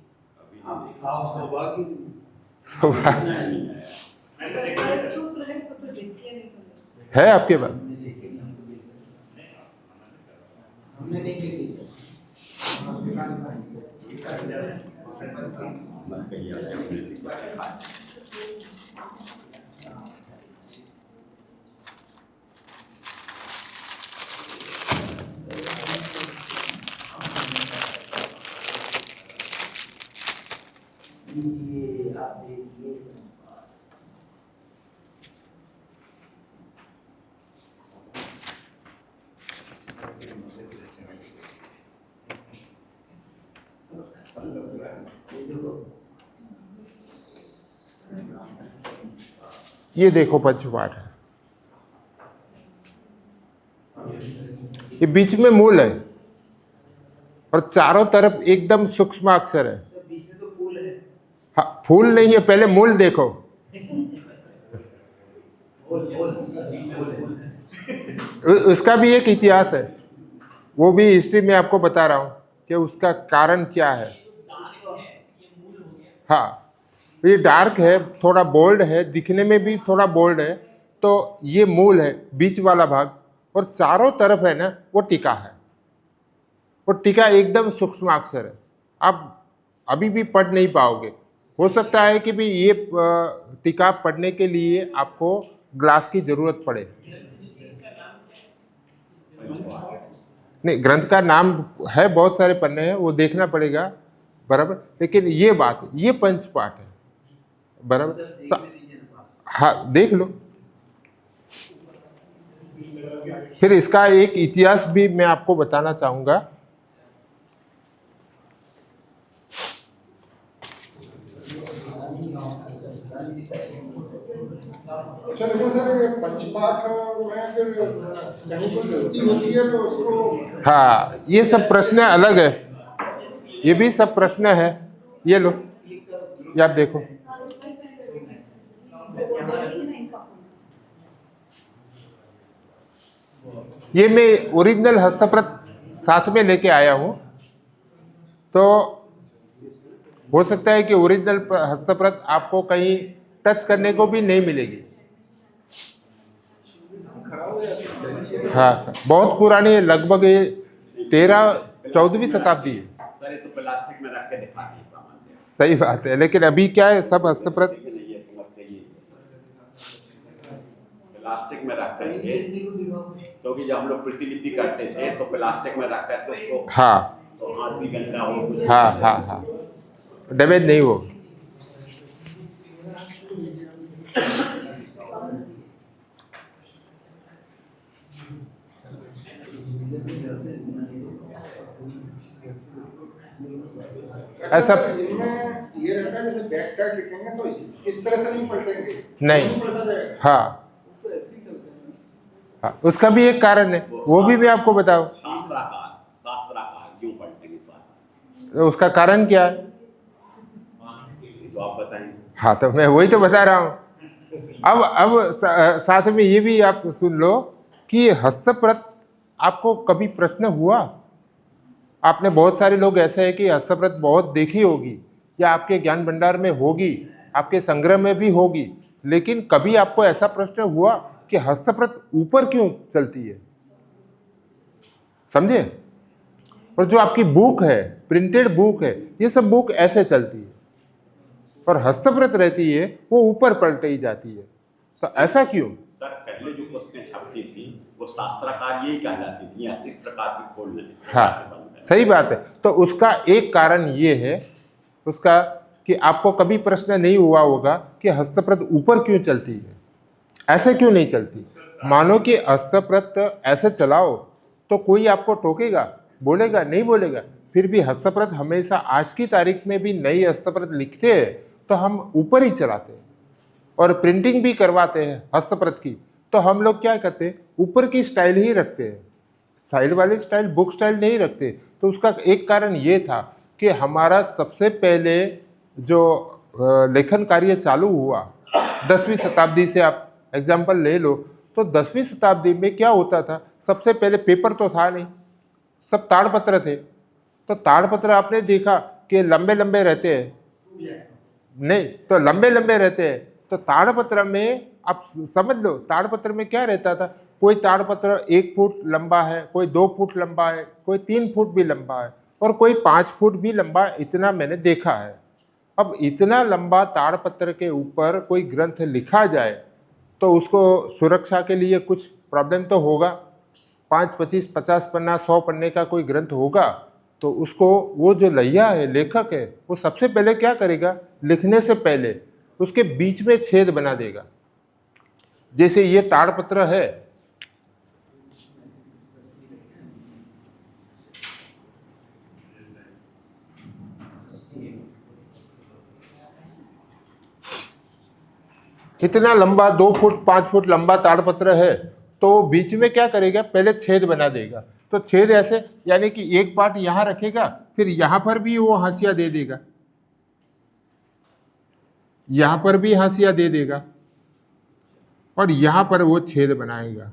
है आपके पास? हमने नहीं देखी। ये आप देखिए, ये देखो पंचपाठ है, ये बीच में मूल है, और चारों तरफ एकदम सूक्ष्म अक्षर है। बीच में तो फूल है। हाँ, फूल नहीं है, पहले मूल देखो। उसका भी एक इतिहास है, वो भी हिस्ट्री में आपको बता रहा हूँ कि उसका कारण क्या है। हाँ, ये डार्क है, थोड़ा बोल्ड है, दिखने में भी थोड़ा बोल्ड है। तो ये मूल है, बीच वाला भाग, और चारों तरफ है ना वो टीका है। वो टीका एकदम सूक्ष्म अक्षर है, आप अभी भी पढ़ नहीं पाओगे। हो सकता है कि भी ये टीका पढ़ने के लिए आपको ग्लास की जरूरत पड़े। नहीं, ग्रंथ का नाम है, बहुत सारे पन्ने हैं, वो देखना पड़ेगा, बराबर। लेकिन ये बात, ये पंचपाठ है, बराबर। तो हाँ, देख लो। फिर इसका एक इतिहास भी मैं आपको बताना चाहूंगा। अच्छा, लेकिन सर ये पंचपाठ में फिर कहीं कोई गलती होती है तो उसको, हाँ, ये सब प्रश्न अलग है, ये भी सब प्रश्न है। ये लो, ये आप देखो। ये मैं ओरिजिनल हस्तप्रत साथ में लेके आया हूं, तो हो सकता है कि ओरिजिनल हस्तप्रत आपको कहीं टच करने को भी नहीं मिलेगी। हाँ, बहुत पुरानी है, लगभग ये 13-14वीं शताब्दी है। सर ये तो प्लास्टिक में रख के दिखाते हैं सामान। सही बात है, लेकिन अभी क्या है, सब हस्तप्रत नहीं है, समझते ही प्लास्टिक में रख करके, क्योंकि जब हम लोग प्रतिलिपि करते थे तो प्लास्टिक में रख करके उसको, हाँ तो हाथ भी गंदा हो कुछ। हाँ हाँ हाँ, डैमेज नहीं हो। ऐसा इनमें ये रहता है जैसे बैक साइड लिखेंगे तो इस तरह से नहीं पलटेंगे, नहीं। पलटा जाएगा, हाँ तो ऐसे ही चलते हैं। हाँ, उसका भी एक कारण है, वो भी मैं आपको बताऊं। शास्त्राकार क्यों पलटेंगे शास्त्र, उसका कारण क्या है? ये तो आप बताएंगे। हाँ, तो मैं वही तो बता रहा हूँ। अब साथ में ये भी आप सुन लो कि हस्तप्रत आपको कभी प्रश्न हुआ? आपने, बहुत सारे लोग ऐसे हैं कि हस्तप्रत बहुत देखी होगी या आपके ज्ञान भंडार में होगी, आपके संग्रह में भी होगी, लेकिन कभी आपको ऐसा प्रश्न हुआ कि हस्तप्रत ऊपर क्यों चलती है? समझे? और जो आपकी बुक है, प्रिंटेड बुक है, ये सब बुक ऐसे चलती है, और हस्तप्रत रहती है वो ऊपर पलटी जाती है। तो ऐसा क्यों? सर पहले जो पुस्तकें छपती थी वो शास्त्राकार यही कहलाती थी, या इस प्रकार से खोलना, इस प्रकार से हाँ, बंद करना। सही बात है। तो उसका एक कारण ये है उसका कि आपको कभी प्रश्न नहीं हुआ होगा कि हस्तप्रत ऊपर क्यों चलती है, ऐसे क्यों नहीं चलती। मानो कि हस्तप्रत ऐसे चलाओ तो कोई आपको टोकेगा, बोलेगा नहीं, बोलेगा। फिर भी हस्तप्रत हमेशा, आज की तारीख में भी नई हस्तप्रत लिखते हैं तो हम ऊपर ही चलाते हैं, और प्रिंटिंग भी करवाते हैं हस्तप्रत की, तो हम लोग क्या करते हैं, ऊपर की स्टाइल ही रखते हैं, साइड वाली स्टाइल, बुक स्टाइल नहीं रखते। तो उसका एक कारण ये था कि हमारा सबसे पहले जो लेखन कार्य चालू हुआ 10वीं शताब्दी से, आप एग्जाम्पल ले लो, तो 10वीं शताब्दी में क्या होता था, सबसे पहले पेपर तो था नहीं, सब ताड़पत्र थे। तो ताड़पत्र आपने देखा कि लंबे लंबे रहते हैं, नहीं तो लंबे लंबे रहते हैं। तो ताड़पत्र में आप समझ लो, ताड़पत्र में क्या रहता था, कोई ताड़पत्र 1 फुट लंबा है, कोई 2 फुट लंबा है, कोई 3 फुट भी लंबा है, और कोई 5 फुट भी लंबा, इतना मैंने देखा है। अब इतना लंबा ताड़पत्र के ऊपर कोई ग्रंथ लिखा जाए तो उसको सुरक्षा के लिए कुछ प्रॉब्लम तो होगा। 5, 25, 50 पन्ना, 100 पन्ने का कोई ग्रंथ होगा तो उसको, वो जो लैया है, लेखक है, वो सबसे पहले क्या करेगा, लिखने से पहले उसके बीच में छेद बना देगा। जैसे ये ताड़पत्र है, कितना लंबा, 2 फुट 5 फुट लंबा ताड़पत्र है, तो बीच में क्या करेगा, पहले छेद बना देगा। तो छेद ऐसे, यानी कि एक पार्ट यहां रखेगा, फिर यहां पर भी वो हाशिया दे देगा, यहां पर भी हाशिया दे देगा, और यहां पर वो छेद बनाएगा।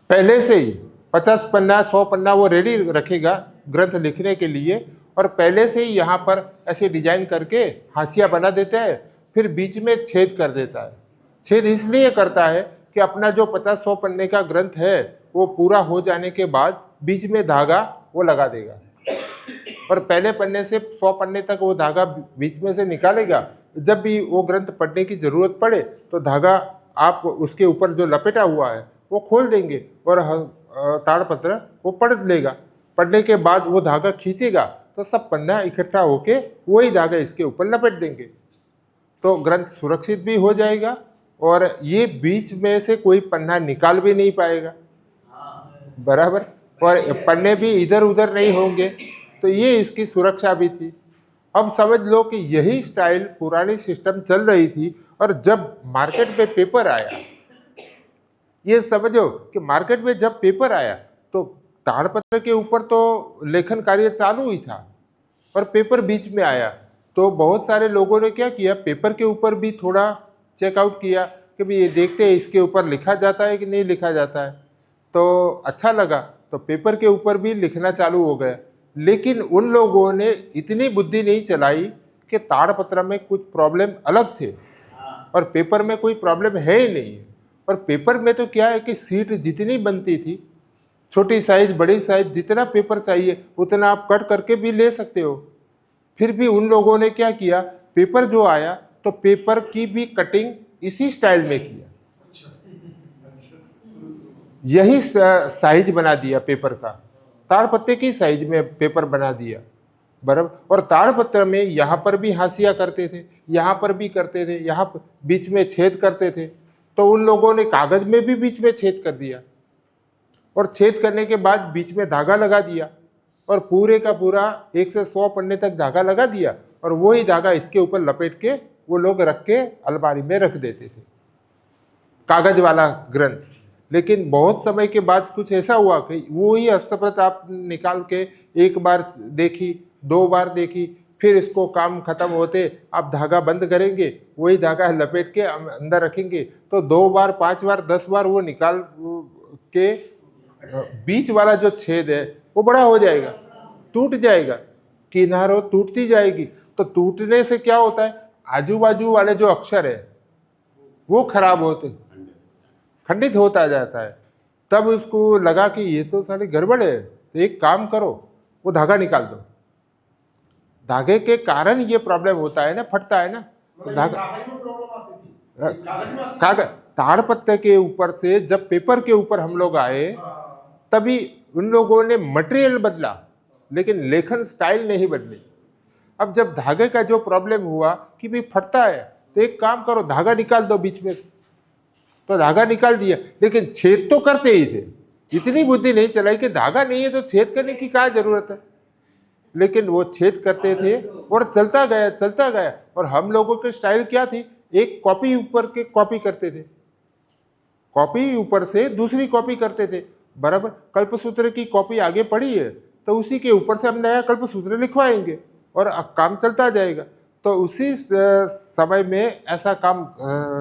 पहले से ही 50 पन्ना 100 पन्ना वो रेडी रखेगा ग्रंथ लिखने के लिए, और पहले से ही यहाँ पर ऐसे डिजाइन करके हाशिया बना देता है, फिर बीच में छेद कर देता है। छेद इसलिए करता है कि अपना जो 50-100 पन्ने का ग्रंथ है वो पूरा हो जाने के बाद बीच में धागा वो लगा देगा, और पहले पन्ने से 100 पन्ने तक वो धागा बीच में से निकालेगा। जब भी वो ग्रंथ पढ़ने की जरूरत पड़े तो धागा आप उसके ऊपर जो लपेटा हुआ है वो खोल देंगे और ताड़पत्र वो पढ़ लेगा। पढ़ने के बाद वो धागा खींचेगा तो सब पन्ना इकट्ठा होके वही धागा इसके ऊपर लपेट देंगे, तो ग्रंथ सुरक्षित भी हो जाएगा और ये बीच में से कोई पन्ना निकाल भी नहीं पाएगा, बराबर, और पन्ने भी इधर उधर नहीं होंगे। तो ये इसकी सुरक्षा भी थी। अब समझ लो कि यही स्टाइल पुरानी सिस्टम चल रही थी और जब मार्केट में पेपर आया, ये समझो कि मार्केट में जब पेपर आया तो ताड़पत्र के ऊपर तो लेखन कार्य चालू ही था और पेपर बीच में आया, तो बहुत सारे लोगों ने क्या किया, पेपर के ऊपर भी थोड़ा चेकआउट किया कि भाई ये देखते हैं इसके ऊपर लिखा जाता है कि नहीं लिखा जाता है। तो अच्छा लगा तो पेपर के ऊपर भी लिखना चालू हो गया। लेकिन उन लोगों ने इतनी बुद्धि नहीं चलाई कि ताड़पत्र में कुछ प्रॉब्लम अलग थे और पेपर में कोई प्रॉब्लम है ही नहीं। और पेपर में तो क्या है कि सीट जितनी बनती थी, छोटी साइज बड़ी साइज, जितना पेपर चाहिए उतना आप कट करके भी ले सकते हो। फिर भी उन लोगों ने क्या किया, पेपर जो आया तो पेपर की भी कटिंग इसी स्टाइल में किया, यही साइज बना दिया पेपर का, ताड़पत्रे की साइज में पेपर बना दिया, बराबर। और ताड़पत्र में यहाँ पर भी हाशिया करते थे, यहाँ पर भी करते थे, यहाँ पर बीच में छेद करते थे, तो उन लोगों ने कागज में भी बीच में छेद कर दिया और छेद करने के बाद बीच में धागा लगा दिया और पूरे का पूरा 1 से 100 पन्ने तक धागा लगा दिया और वही धागा इसके ऊपर लपेट के वो लोग रख के अलमारी में रख देते थे, कागज वाला ग्रंथ। लेकिन बहुत समय के बाद कुछ ऐसा हुआ कि वो ही हस्तप्रत आप निकाल के एक बार देखी, 2 बार देखी, फिर इसको काम खत्म होते आप धागा बंद करेंगे, वही धागा लपेट के अंदर रखेंगे, तो 2 बार 5 बार 10 बार वो निकाल के बीच वाला जो छेद है वो बड़ा हो जाएगा, टूट जाएगा, किनारों टूटती जाएगी। तो टूटने से क्या होता है, आजू बाजू वाले जो अक्षर है वो खराब होते, खंडित होता जाता है। तब उसको लगा कि ये तो सारी गड़बड़ है, तो एक काम करो, वो धागा निकाल दो। धागे के कारण ये प्रॉब्लम होता है ना, फटता है ना धागा। कागज ताड़पत्र के ऊपर से जब पेपर के ऊपर हम लोग आए तभी उन लोगों ने मटेरियल बदला लेकिन लेखन स्टाइल नहीं बदली। अब जब धागे का जो प्रॉब्लम हुआ कि भाई फटता है, तो एक काम करो, धागा निकाल दो बीच में से, तो धागा निकाल दिया, लेकिन छेद तो करते ही थे। इतनी बुद्धि नहीं चलाई कि धागा नहीं है तो छेद करने की क्या जरूरत है, लेकिन वो छेद करते थे और चलता गया। और हम लोगों की स्टाइल क्या थी, एक कॉपी ऊपर के कॉपी करते थे, कॉपी ऊपर से दूसरी कॉपी करते थे, बराबर। कल्पसूत्र की कॉपी आगे पड़ी है तो उसी के ऊपर से हम नया कल्पसूत्र लिखवाएंगे और काम चलता जाएगा। तो उसी समय में ऐसा काम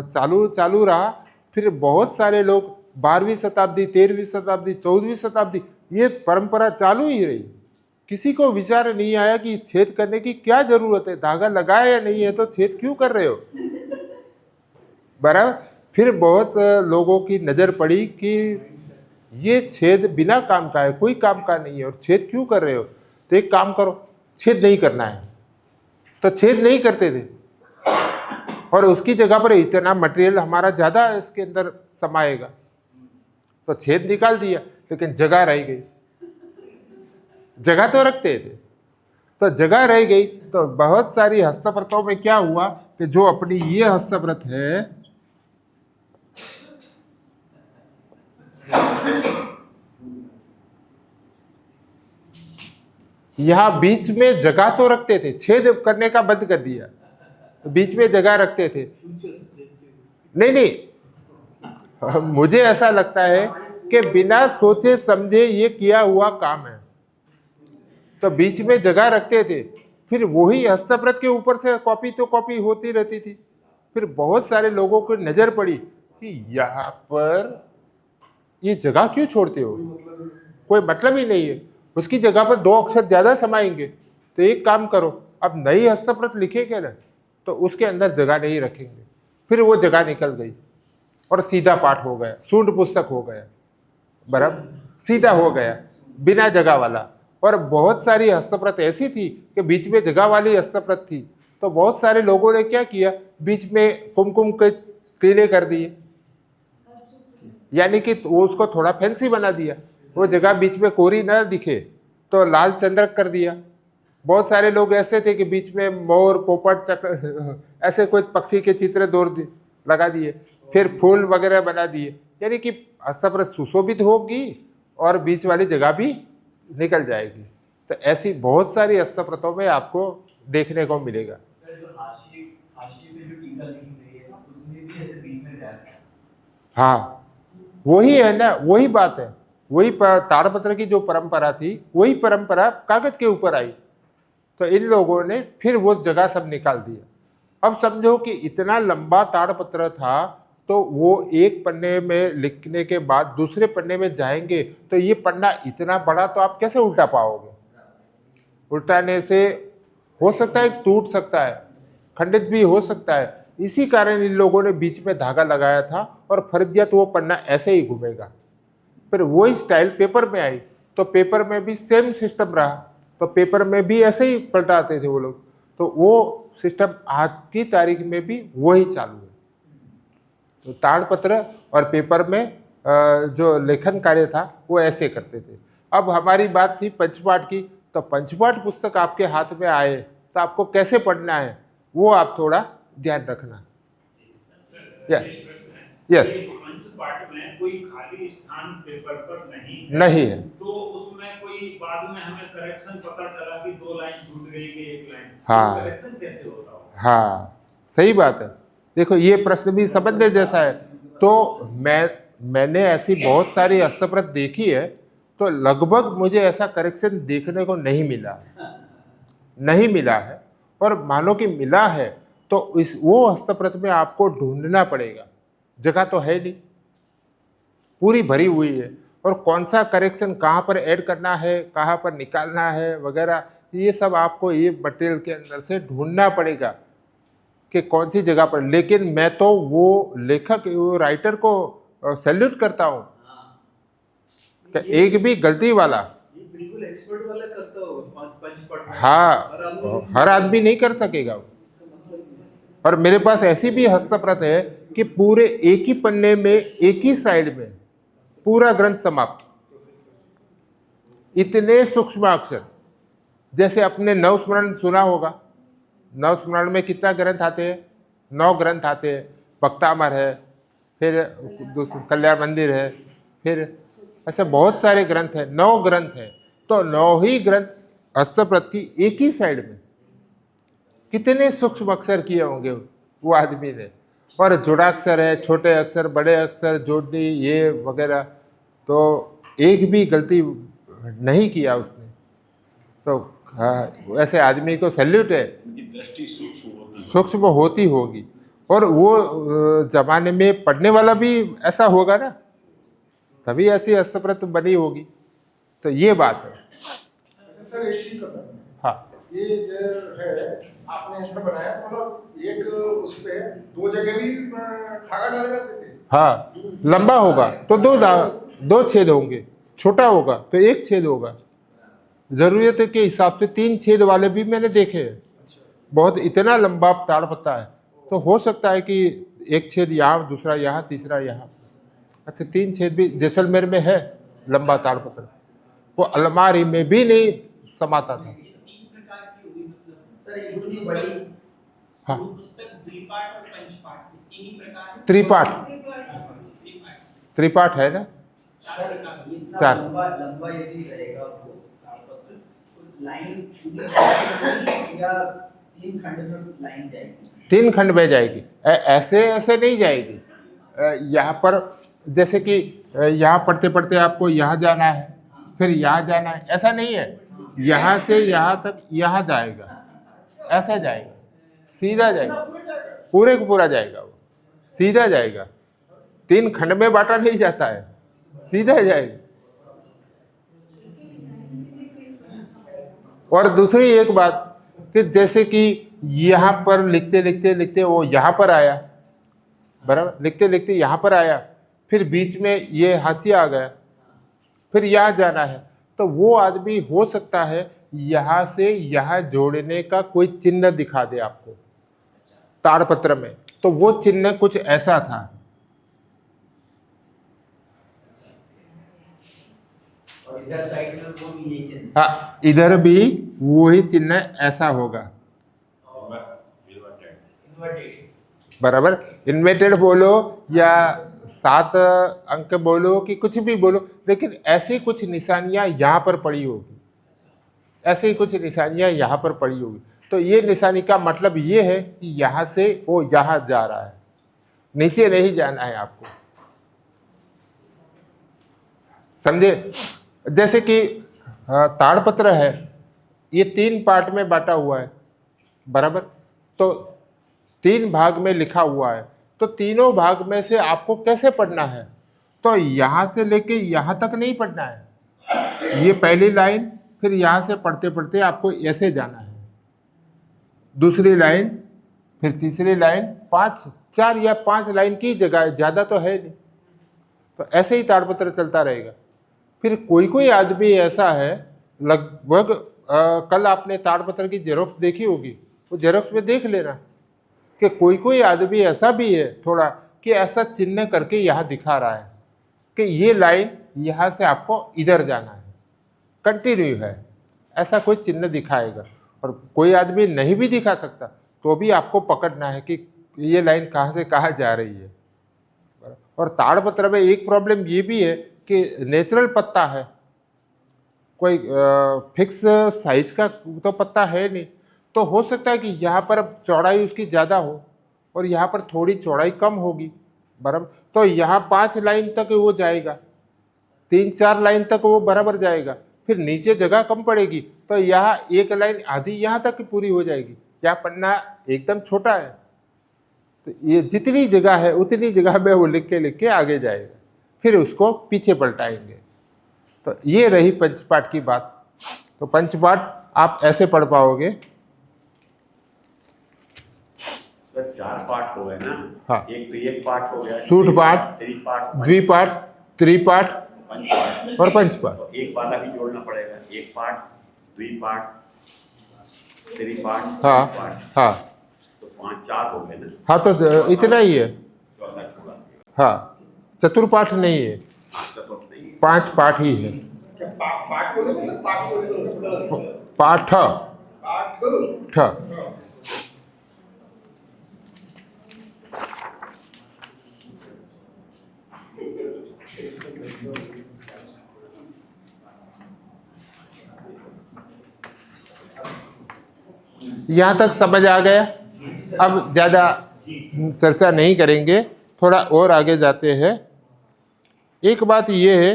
चालू रहा। फिर बहुत सारे लोग 12वीं शताब्दी, 13वीं शताब्दी, 14वीं शताब्दी ये परंपरा चालू ही रही। किसी को विचार नहीं आया कि छेद करने की क्या जरूरत है, धागा लगाया या नहीं है तो छेद क्यों कर रहे हो, बराबर। फिर बहुत लोगों की नजर पड़ी कि ये छेद बिना काम का है, कोई काम का नहीं है और छेद क्यों कर रहे हो, तो एक काम करो, छेद नहीं करना है। तो छेद नहीं करते थे और उसकी जगह पर इतना मटेरियल हमारा ज़्यादा इसके अंदर समाएगा, तो छेद निकाल दिया, लेकिन जगह रह गई। जगह तो रखते थे, तो जगह रह गई। तो बहुत सारी हस्तप्रतों में क्या हुआ कि जो अपनी ये हस्तप्रत है, यहां बीच में जगह तो रखते थे, छेद करने का बंद कर दिया, तो बीच में जगह रखते थे। नहीं, मुझे ऐसा लगता है कि बिना सोचे समझे ये किया हुआ काम है, तो बीच में जगह रखते थे। फिर वही हस्तप्रत के ऊपर से कॉपी तो कॉपी होती रहती थी। फिर बहुत सारे लोगों को नजर पड़ी कि यहाँ पर ये जगह क्यों छोड़ते हो, कोई मतलब ही नहीं है, उसकी जगह पर 2 अक्षर ज्यादा समाएंगे। तो एक काम करो, अब नई हस्तप्रत लिखेंगे ना तो उसके अंदर जगह नहीं रखेंगे। फिर वो जगह निकल गई और सीधा पाठ हो गया, शून्य पुस्तक हो गया, बराबर, सीधा हो गया बिना जगह वाला। और बहुत सारी हस्तप्रत ऐसी थी कि बीच में जगह वाली हस्तप्रत थी, तो बहुत सारे लोगों ने क्या किया, बीच में कुमकुम के टीले कर दिए, यानी कि वो उसको थोड़ा फैंसी बना दिया, वो जगह बीच में कोरी न दिखे तो लाल चंद्रक कर दिया। बहुत सारे लोग ऐसे थे कि बीच में मोर, पोपट, चक्र ऐसे कुछ पक्षी के चित्र लगा दिए, फिर फूल वगैरह बना दिए, यानी कि हस्तप्रत सुशोभित होगी और बीच वाली जगह भी निकल जाएगी। तो ऐसी बहुत सारी हस्तप्रतों में आपको देखने को मिलेगा। जो हाशिए पे जो टीका लिखी गई है उसमें भी ऐसे बीच में गैप है। हाँ, वही है ना, वही बात है, वही ताड़पत्र की जो परंपरा थी वही परंपरा कागज के ऊपर आई, तो इन लोगों ने फिर वो जगह सब निकाल दिया। अब समझो कि इतना लंबा ताड़पत्र था, तो वो एक पन्ने में लिखने के बाद दूसरे पन्ने में जाएंगे तो ये पन्ना इतना बड़ा तो आप कैसे उल्टा पाओगे? उल्टाने से हो सकता है टूट सकता है, खंडित भी हो सकता है। इसी कारण इन लोगों ने बीच में धागा लगाया था और फर्जियत वो पन्ना ऐसे ही घूमेगा। फिर वही स्टाइल पेपर में आई, तो पेपर में भी सेम सिस्टम रहा, तो पेपर में भी ऐसे ही पलटाते थे वो लोग, तो वो सिस्टम आज की तारीख में भी वही चालू है। तो ताड़पत्र और पेपर में जो लेखन कार्य था वो ऐसे करते थे। अब हमारी बात थी पंचपाठ की, तो पंचपाठ पुस्तक आपके हाथ में आए तो आपको कैसे पढ़ना है वो आप थोड़ा ध्यान रखना। यस, पंचपाठ में कोई खाली स्थान पेपर पर नहीं है, तो उसमें कोई बाद में हमें करेक्शन पता चला कि 2 लाइन छूट गई कि 1 लाइन, हाँ, तो करेक्शन कैसे होता होगा? हाँ, सही बात है। देखो ये प्रश्न भी समझने जैसा है। तो मैंने ऐसी बहुत सारी हस्तप्रत देखी है, तो लगभग मुझे ऐसा करेक्शन देखने को नहीं मिला है। और मानो कि मिला है तो वो हस्तप्रत में आपको ढूंढना पड़ेगा, जगह तो है नहीं, पूरी भरी हुई है, और कौन सा करेक्शन कहाँ पर ऐड करना है, कहाँ पर निकालना है वगैरह, ये सब आपको ये मटेरियल के अंदर से ढूंढना पड़ेगा कि कौन सी जगह पर। लेकिन मैं तो वो लेखक, वो राइटर को सैल्यूट करता हूँ कि एक भी गलती वाला, बिल्कुल एक्सपर्ट वाला करता होगा पंचपाठ में। हाँ, हर आदमी नहीं कर सकेगा। और मेरे पास ऐसी भी हस्तप्रत है कि पूरे एक ही पन्ने में एक ही साइड में पूरा ग्रंथ समाप्त, इतने सूक्ष्म अक्षर। जैसे अपने नवस्मरण सुना होगा, नवस्मरण में कितना ग्रंथ आते हैं? 9 ग्रंथ आते हैं। भक्तामर है, फिर कल्याण मंदिर है, फिर ऐसे बहुत सारे ग्रंथ हैं, 9 ग्रंथ हैं। तो 9 ही ग्रंथ हस्तप्रत की एक ही साइड में कितने सूक्ष्म अक्षर किए होंगे वो आदमी ने। और जुड़ाक्षर है, छोटे अक्षर, बड़े अक्षर, जोड़नी, ये वगैरह, तो एक भी गलती नहीं किया उसने। तो ऐसे आदमी को सैल्यूट है, दृष्टि सूक्ष्म होती होगी। और वो जमाने में पढ़ने वाला भी ऐसा होगा ना, तभी ऐसी हस्तप्रत बनी होगी। तो ये बात है। अच्छा सर, एक चीज बताओ। हाँ, ये जो है आपने ऐसा बनाया, तो मतलब एक उस पे 2 जगह भी धागा डाले जाते थे? हाँ, लंबा होगा तो 2 छेद होंगे, छोटा होगा तो 1 छेद होगा। जरूरत के हिसाब से 3 छेद वाले भी मैंने देखे हैं। बहुत इतना लंबा ताड़पत्ता है, तो हो सकता है कि 1 छेद यहाँ, दूसरा यहाँ, तीसरा यहाँ। अच्छा, 3 छेद भी जैसलमेर में है लंबा ताड़पत्र, वो अलमारी में भी नहीं समाता था। सर इतनी बड़ी हाँ, पुस्तक द्विपाठ और पंचपाठ तीन ही प्रकार त्रिपाठ है ना। सर इतना 4 लंबा यदि रहेगा वो ताड़पत्र, तो लाइन या 3 खंड में लाइन जाएगी? 3 खंड में जाएगी, ऐसे नहीं जाएगी। यहाँ पर जैसे कि यहाँ पढ़ते पढ़ते आपको यहाँ जाना है, फिर यहाँ जाना है, ऐसा नहीं है। यहाँ से यहाँ तक यहाँ जाएगा, ऐसा जाएगा, सीधा जाएगा, पूरे को पूरा जाएगा, वो सीधा जाएगा। 3 खंड में बांटा नहीं जाता है, सीधा जाएगा। और दूसरी एक बात कि जैसे कि यहाँ पर लिखते लिखते लिखते वो यहाँ पर आया, बराबर, लिखते लिखते यहाँ पर आया, फिर बीच में ये हाशिया आ गया, फिर यहाँ जाना है, तो वो आदमी हो सकता है यहाँ से यहाँ जोड़ने का कोई चिन्ह दिखा दे आपको ताड़पत्र में, तो वो चिन्ह कुछ ऐसा था। और इधर साइड में वो भी यही चिन्ह। हाँ, इधर भी वही चिन्ह ऐसा होगा, इन्वर्टेड। बराबर। इन्वर्टेड बोलो या 7 अंक बोलो कि कुछ भी बोलो, लेकिन ऐसी कुछ निशानियां यहाँ पर पड़ी होगी, ऐसी कुछ निशानियां यहाँ पर पड़ी होगी। तो ये निशानी का मतलब ये है कि यहाँ से वो यहाँ जा रहा है, नीचे नहीं जाना है आपको, समझे। जैसे कि ताड़पत्र है, ये 3 पार्ट में बांटा हुआ है, बराबर। तो 3 भाग में लिखा हुआ है, तो तीनों भाग में से आपको कैसे पढ़ना है, तो यहाँ से लेके यहाँ तक नहीं पढ़ना है। ये पहली लाइन, फिर यहाँ से पढ़ते पढ़ते आपको ऐसे जाना है, दूसरी लाइन, फिर तीसरी लाइन, 4 या 5 लाइन की जगह है, ज़्यादा तो है नहीं। तो ऐसे ही ताड़पत्र चलता रहेगा। फिर कोई आदमी ऐसा है, लगभग कल आपने ताड़पत्र की जेरोक्स देखी होगी, वो जेरोक्स में देख लेना कि कोई आदमी ऐसा भी है थोड़ा कि ऐसा चिन्ह करके यहाँ दिखा रहा है कि ये लाइन यहाँ से आपको इधर जाना है, कंटिन्यू है, ऐसा कोई चिन्ह दिखाएगा। और कोई आदमी नहीं भी दिखा सकता तो भी आपको पकड़ना है कि ये लाइन कहाँ से कहाँ जा रही है। और ताड़पत्र में एक प्रॉब्लम ये भी है कि नेचुरल पत्ता है, कोई फिक्स साइज का तो पत्ता है नहीं, तो हो सकता है कि यहाँ पर चौड़ाई उसकी ज़्यादा हो और यहाँ पर थोड़ी चौड़ाई कम होगी, बराबर। तो यहाँ 5 लाइन तक वो जाएगा, 3-4 लाइन तक वो बराबर जाएगा, फिर नीचे जगह कम पड़ेगी, तो यहाँ 1 लाइन आधी यहाँ तक पूरी हो जाएगी। यहाँ पन्ना एकदम छोटा है, तो ये जितनी जगह है उतनी जगह में वो लिख के आगे जाएगा, फिर उसको पीछे पलटाएंगे। तो ये रही पंचपाठ की बात। तो पंचपाठ आप ऐसे पढ़ पाओगे। सर 4 पाठ हो गए ना। हाँ। एक तो एक पाठ हो गया, सूठ पाठ, त्रिपाठ, द्विपाठ, त्रिपाठ पंचपाठ और पंचपाठ। तो एक वाला भी जोड़ना पड़ेगा, एक पाठ, द्विपाठ, त्रिपाठ, हाँ पंचपाठ। हाँ तो 5-4 हो गए ना। हाँ, तो इतना ही है। चौथा छोड़ा, हाँ, चतुर्पाठ नहीं है, चतुर्थ नहीं। 5 पाठ ही है। क्या पाठ बोले सर? पाठ बोले? पाठ पाठ। ठ यहाँ तक समझ आ गया। अब ज़्यादा चर्चा नहीं करेंगे, थोड़ा और आगे जाते हैं। एक बात ये है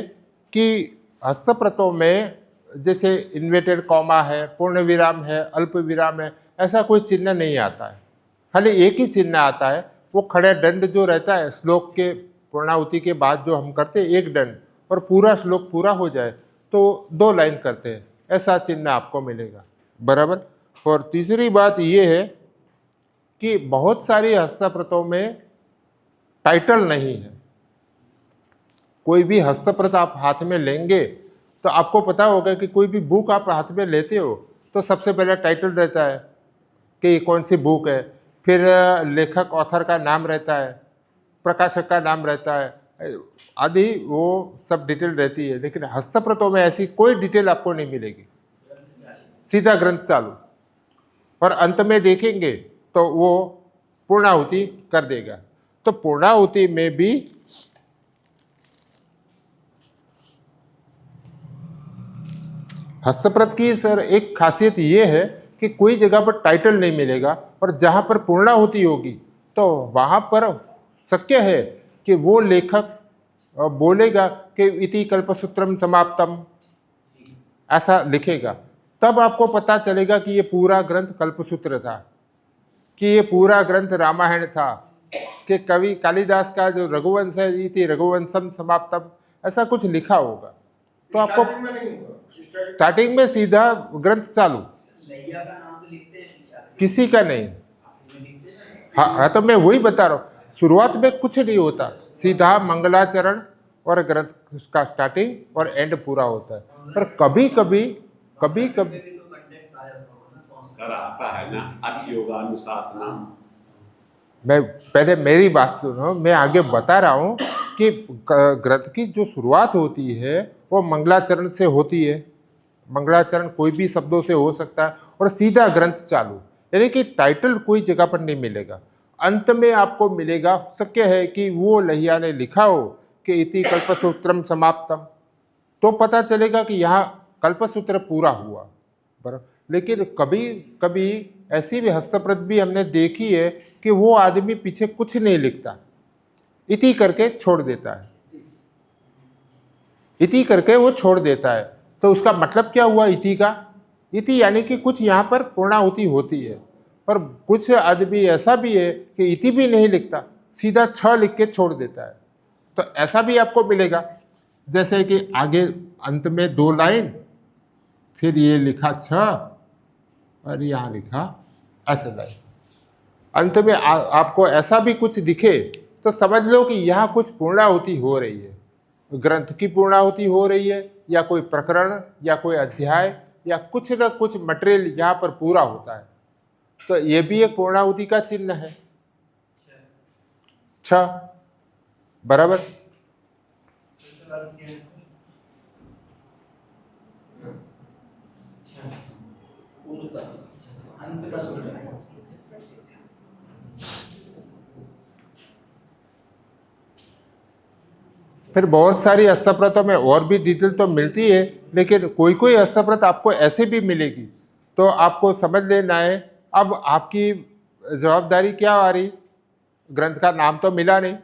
कि हस्तप्रतों में जैसे इन्वर्टेड कॉमा है, पूर्ण विराम है, अल्प विराम है, ऐसा कोई चिन्ह नहीं आता है। खाली एक ही चिन्ह आता है, वो खड़े दंड जो रहता है श्लोक के पूर्णाहुति के बाद जो हम करते हैं एक दंड, और पूरा श्लोक पूरा हो जाए तो 2 लाइन करते हैं, ऐसा चिन्ह आपको मिलेगा, बराबर। और तीसरी बात ये है कि बहुत सारी हस्तप्रतों में टाइटल नहीं है। कोई भी हस्तप्रत आप हाथ में लेंगे तो आपको पता होगा कि कोई भी बुक आप हाथ में लेते हो तो सबसे पहले टाइटल रहता है कि ये कौन सी बुक है, फिर लेखक ऑथर का नाम रहता है, प्रकाशक का नाम रहता है आदि, वो सब डिटेल रहती है। लेकिन हस्तप्रतों में ऐसी कोई डिटेल आपको नहीं मिलेगी, सीधा ग्रंथ चालू, और अंत में देखेंगे तो वो पूर्णाहुति कर देगा। तो पूर्णाहुति में भी हस्तप्रत की सर एक खासियत ये है कि कोई जगह पर टाइटल नहीं मिलेगा, और जहाँ पर पूर्णाहुति होगी तो वहाँ पर शक्य है कि वो लेखक बोलेगा कि इति कल्पसूत्रम समाप्तम, ऐसा लिखेगा, तब आपको पता चलेगा कि ये पूरा ग्रंथ कल्पसूत्र था, कि ये पूरा ग्रंथ रामायण था, कि कवि कालिदास का जो रघुवंश है इति रघुवंशम समाप्तम, ऐसा कुछ लिखा होगा। तो आपको स्टार्टिंग में सीधा ग्रंथ चालू, लैया का नाम तो लिखते हैं पीछे, किसी का नहीं। आपने लिखते हैं ना। हाँ, तो मैं वही बता रहा हूँ, शुरुआत में कुछ नहीं होता, सीधा मंगलाचरण और ग्रंथ का स्टार्टिंग और एंड पूरा होता है। पर कभी कभी कभी कभी तो कंटेक्स्ट आ जाता होगा ना कौन सर आता है ना अति योगानुशासनम। मैं पहले मेरी बात सुनो, मैं आगे बता रहा हूँ कि ग्रंथ की जो शुरुआत होती है वो मंगलाचरण से होती है। मंगलाचरण कोई भी शब्दों से हो सकता है और सीधा ग्रंथ चालू, यानी कि टाइटल कोई जगह पर नहीं मिलेगा। अंत में आपको मिलेगा, शक्य है कि वो लहिया ने लिखा हो कि इति कल्पसूत्रम समाप्तम, तो पता चलेगा कि यहाँ कल्पसूत्र पूरा हुआ। बराबर। लेकिन कभी कभी ऐसी भी हस्तप्रत भी हमने देखी है कि वो आदमी पीछे कुछ नहीं लिखता, इति करके छोड़ देता है, इति करके वो छोड़ देता है। तो उसका मतलब क्या हुआ इति का? इति यानी कि कुछ यहाँ पर पूर्णाहुति होती है। पर कुछ आदमी ऐसा भी है कि इति भी नहीं लिखता, सीधा छ लिख के छोड़ देता है। तो ऐसा भी आपको मिलेगा, जैसे कि आगे अंत में 2 लाइन, फिर ये लिखा छ और यहाँ लिखा ऐसे लाइन। अंत में आपको ऐसा भी कुछ दिखे तो समझ लो कि यहाँ कुछ पूर्णाहुति हो रही है, ग्रंथ की पूर्णाहुति हो रही है, या कोई प्रकरण या कोई अध्याय या कुछ न कुछ मटेरियल यहाँ पर पूरा होता है। तो ये भी एक पूर्णाहुति का चिन्ह है, छ। बराबर। पूर्णता अंत का सूचना। फिर बहुत सारी हस्तप्रतों में और भी डिटेल तो मिलती है, लेकिन कोई कोई हस्तप्रत आपको ऐसे भी मिलेगी, तो आपको समझ लेना है। अब आपकी जवाबदारी क्या आ रही, ग्रंथ का नाम तो मिला नहीं,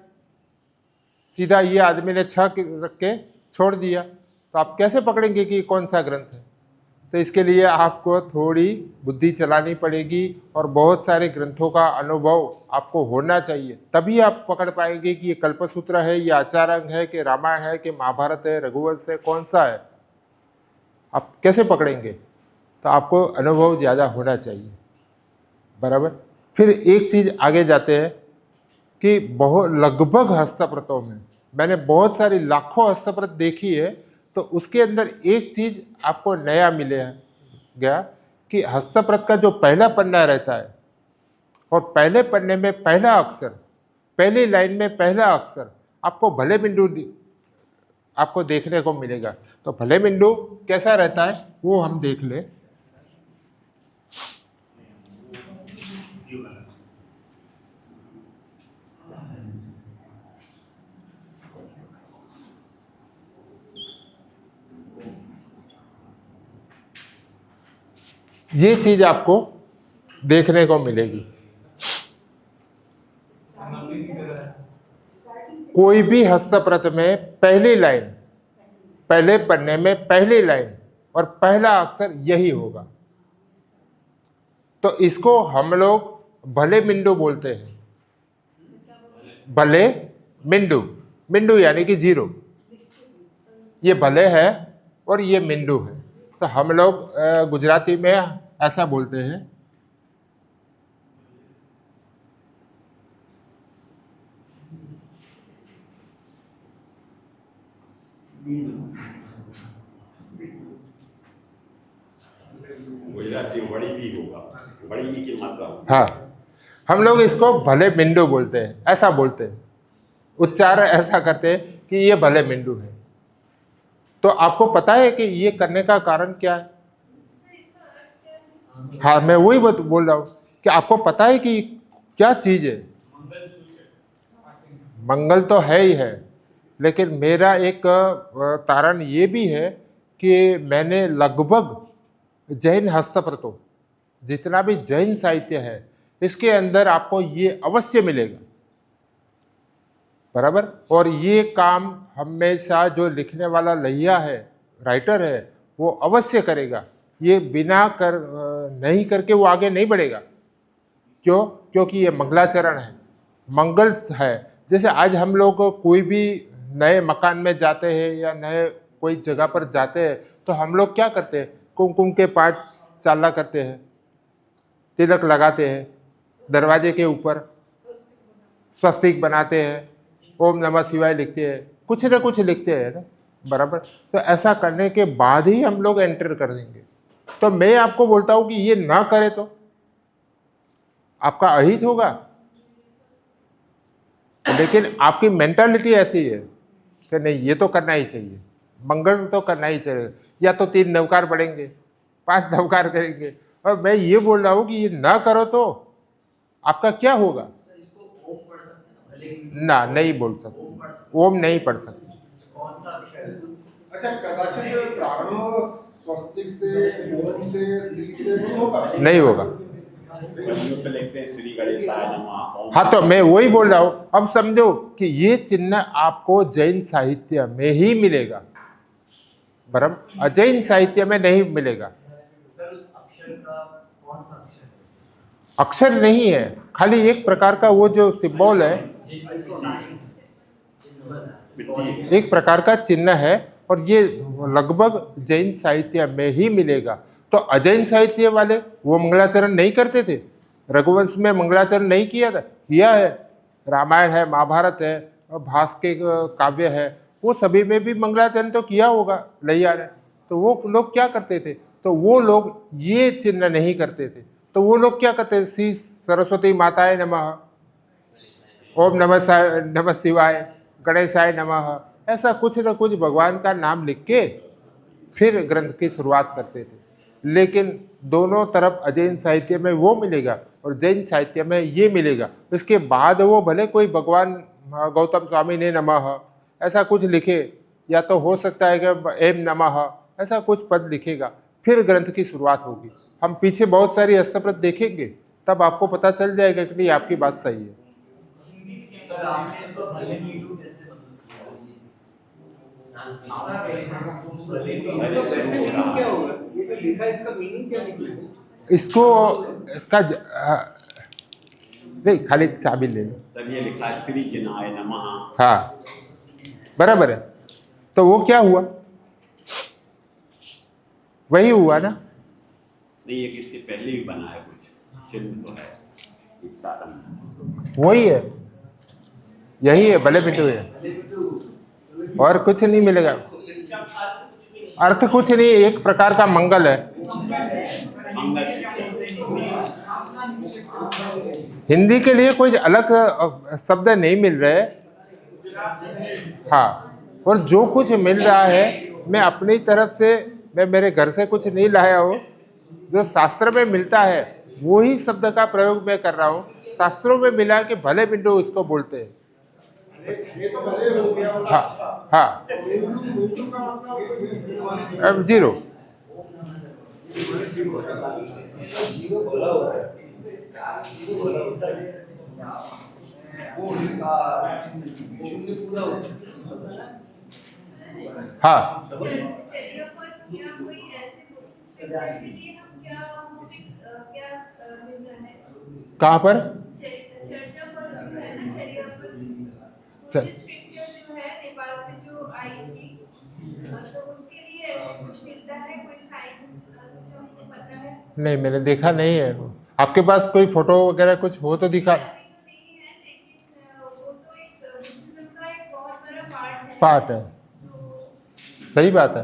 सीधा ये आदमी ने छ रख के छोड़ दिया, तो आप कैसे पकड़ेंगे कि कौन सा ग्रंथ है? तो इसके लिए आपको थोड़ी बुद्धि चलानी पड़ेगी और बहुत सारे ग्रंथों का अनुभव आपको होना चाहिए, तभी आप पकड़ पाएंगे कि ये कल्पसूत्र है, ये आचार्यांग है, कि रामायण है, कि महाभारत है, रघुवंश है, कौन सा है, आप कैसे पकड़ेंगे? तो आपको अनुभव ज़्यादा होना चाहिए। बराबर। फिर एक चीज़ आगे जाते हैं कि बहुत लगभग हस्तप्रतों में मैंने बहुत सारी लाखों हस्तप्रत देखी है, तो उसके अंदर एक चीज़ आपको नया मिले गया कि हस्तप्रत का जो पहला पन्ना रहता है और पहले पन्ने में पहला अक्षर, पहली लाइन में पहला अक्षर आपको भले बिंदु आपको देखने को मिलेगा। तो भले बिंदु कैसा रहता है वो हम देख ले। ये चीज आपको देखने को मिलेगी। कोई भी हस्तप्रत में पहली लाइन, पहले पन्ने में पहली लाइन और पहला अक्षर यही होगा, तो इसको हम लोग भले मिंडू बोलते हैं। भले मिंडू, मिंडू यानी कि 0, ये भले है और ये मिंडू है, तो हम लोग गुजराती में ऐसा बोलते हैं। गुजराती बड़ी भी होगा, बड़ी की मतलब। हाँ, हम लोग इसको भले मिंडू बोलते हैं, ऐसा बोलते हैं, उच्चार ऐसा करते हैं कि ये भले मिंडू है। तो आपको पता है कि ये करने का कारण क्या है? हाँ, मैं वही बोल रहा हूँ कि आपको पता है कि क्या चीज है? मंगल तो है ही है, लेकिन मेरा एक तारण ये भी है कि मैंने लगभग जैन हस्तप्रतों, जितना भी जैन साहित्य है, इसके अंदर आपको ये अवश्य मिलेगा। बराबर। और ये काम हमेशा जो लिखने वाला लहिया है, राइटर है, वो अवश्य करेगा। ये बिना नहीं करके वो आगे नहीं बढ़ेगा। क्यों? क्योंकि ये मंगलाचरण है, मंगल है। जैसे आज हम लोग कोई भी नए मकान में जाते हैं या नए कोई जगह पर जाते हैं, तो हम लोग क्या करते हैं? कुमकुम के 5 चाला करते हैं, तिलक लगाते हैं, दरवाजे के ऊपर स्वस्तिक बनाते हैं, ओम नमः शिवाय लिखते हैं, कुछ न कुछ लिखते हैं ना। बराबर। तो ऐसा करने के बाद ही हम लोग एंटर कर देंगे। तो मैं आपको बोलता हूं कि ये ना करे तो आपका अहित होगा, लेकिन आपकी मेंटालिटी ऐसी है कि नहीं ये तो करना ही चाहिए, मंगल तो करना ही चाहिए, या तो 3 नवकार पढ़ेंगे, 5 नवकार करेंगे। और मैं ये बोल रहा हूं कि ये ना करो तो आपका क्या होगा? सर इसको ओम पढ़ सकते हैं ना, भले ही ना, नहीं बोल ओम सकते, पढ़ सकते ओम नहीं पढ़ सकते। कौन सा अक्षर है? अच्छा, कदाचित प्रारंभ स्वस्तिक से, ओम से, श्री से नहीं होगा? नहीं होगा। पे लिखते हैं श्री गणेशाय नमः ओम। हाँ, तो मैं वही बोल रहा हूं। अब समझो कि ये चिन्ह आपको जैन साहित्य में ही मिलेगा, बराबर, अजैन साहित्य में नहीं मिलेगा। सर उस अक्षर का कौन सा अक्षर है? अक्षर नहीं है, खाली एक प्रकार का वो जो सिंबल है, एक प्रकार का चिन्ह है, और ये लगभग जैन साहित्य में ही मिलेगा। तो अजैन साहित्य वाले वो मंगलाचरण नहीं करते थे, रघुवंश में मंगलाचरण नहीं किया था, किया है। रामायण है, महाभारत है, और भास के काव्य है, वो सभी में भी मंगलाचरण तो किया होगा लैया ने। तो वो लोग क्या करते थे? तो वो लोग ये चिन्ह नहीं करते थे। तो वो लोग क्या करते थे? श्री सरस्वती माताए नमः, ओम नमः शिवाय, गणेशाय नमः, ऐसा कुछ न कुछ भगवान का नाम लिख के फिर ग्रंथ की शुरुआत करते थे। लेकिन दोनों तरफ अजैन साहित्य में वो मिलेगा और जैन साहित्य में ये मिलेगा। इसके बाद वो भले कोई भगवान गौतम स्वामी ने नमः ऐसा कुछ लिखे, या तो हो सकता है कि एम नमः ऐसा कुछ पद लिखेगा, फिर ग्रंथ की शुरुआत होगी। हम पीछे बहुत सारी हस्तप्रत देखेंगे, तब आपको पता चल जाएगा कि नहीं आपकी बात सही है। सर आपने इसको भले नीडू कैसे इसका कैसे मीनिंग क्या होगा? ये जो लिखा है इसका मीनिंग क्या निकलेगा? इसको इसका नहीं, खाली चाबी ले लो। सर ये लिखा है श्री गणाय नमः। हाँ, बराबर है। तो वो क्या हुआ? वही हुआ ना। नहीं, एक इसके पहले भी बना है कुछ चिन्ह तो है प्रारंभ। वही है, यही है, भले बिटू है, और कुछ नहीं मिलेगा। अर्थ कुछ नहीं, एक प्रकार का मंगल है। मंगल हिंदी के लिए कोई अलग शब्द नहीं मिल रहे। हाँ, और जो कुछ मिल रहा है मैं अपनी तरफ से, मैं मेरे घर से कुछ नहीं लाया हूँ। जो शास्त्र में मिलता है वही शब्द का प्रयोग मैं कर रहा हूँ। शास्त्रों में मिला कि भले बिंदु इसको बोलते हैं। ये तो भले हो गया। हाँ हाँ, बिंदु का मतलब अब जीरो। हाँ, चलिए क्या कोई ऐसे स्ट्रक्चर के लिए हम क्या मिलता है? कहाँ पर? चर्चा पर जो है ना, चर्या पर चल। स्ट्रक्चर जो है नेपाल से जो आई थी, तो उसके लिए ऐसे कुछ मिलता है, कोई साइन जो हमको पता है? नहीं, मैंने देखा नहीं है। आपके पास कोई फोटो वगैरह कुछ हो तो दिखा। अभी तो नहीं है, लेकिन वो तो एक बुद्धिज्म का एक बहुत बड़ा पार्ट है, तो सही बात है।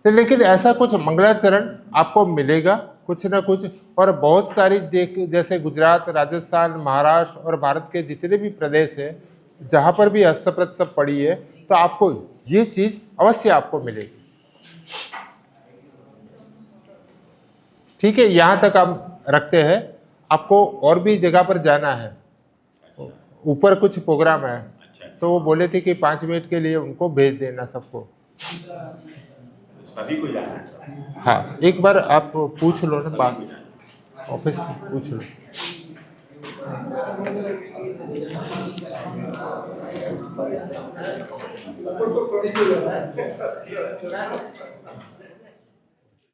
तो लेकिन ऐसा कुछ मंगलाचरण आपको मिलेगा कुछ ना कुछ। और बहुत सारी जैसे गुजरात, राजस्थान, महाराष्ट्र और भारत के जितने भी प्रदेश हैं जहाँ पर भी हस्तप्रत सब पड़ी है, तो आपको ये चीज़ अवश्य आपको मिलेगी। ठीक है, यहाँ तक हम रखते हैं। आपको और भी जगह पर जाना है, ऊपर कुछ प्रोग्राम है, तो वो बोले थे कि 5 मिनट के लिए उनको भेज देना सबको। सभी को जाना है सर। हाँ, एक बार आप पूछ लो ना, बात ऑफिस में पूछ लो। तो सही हो जाता है।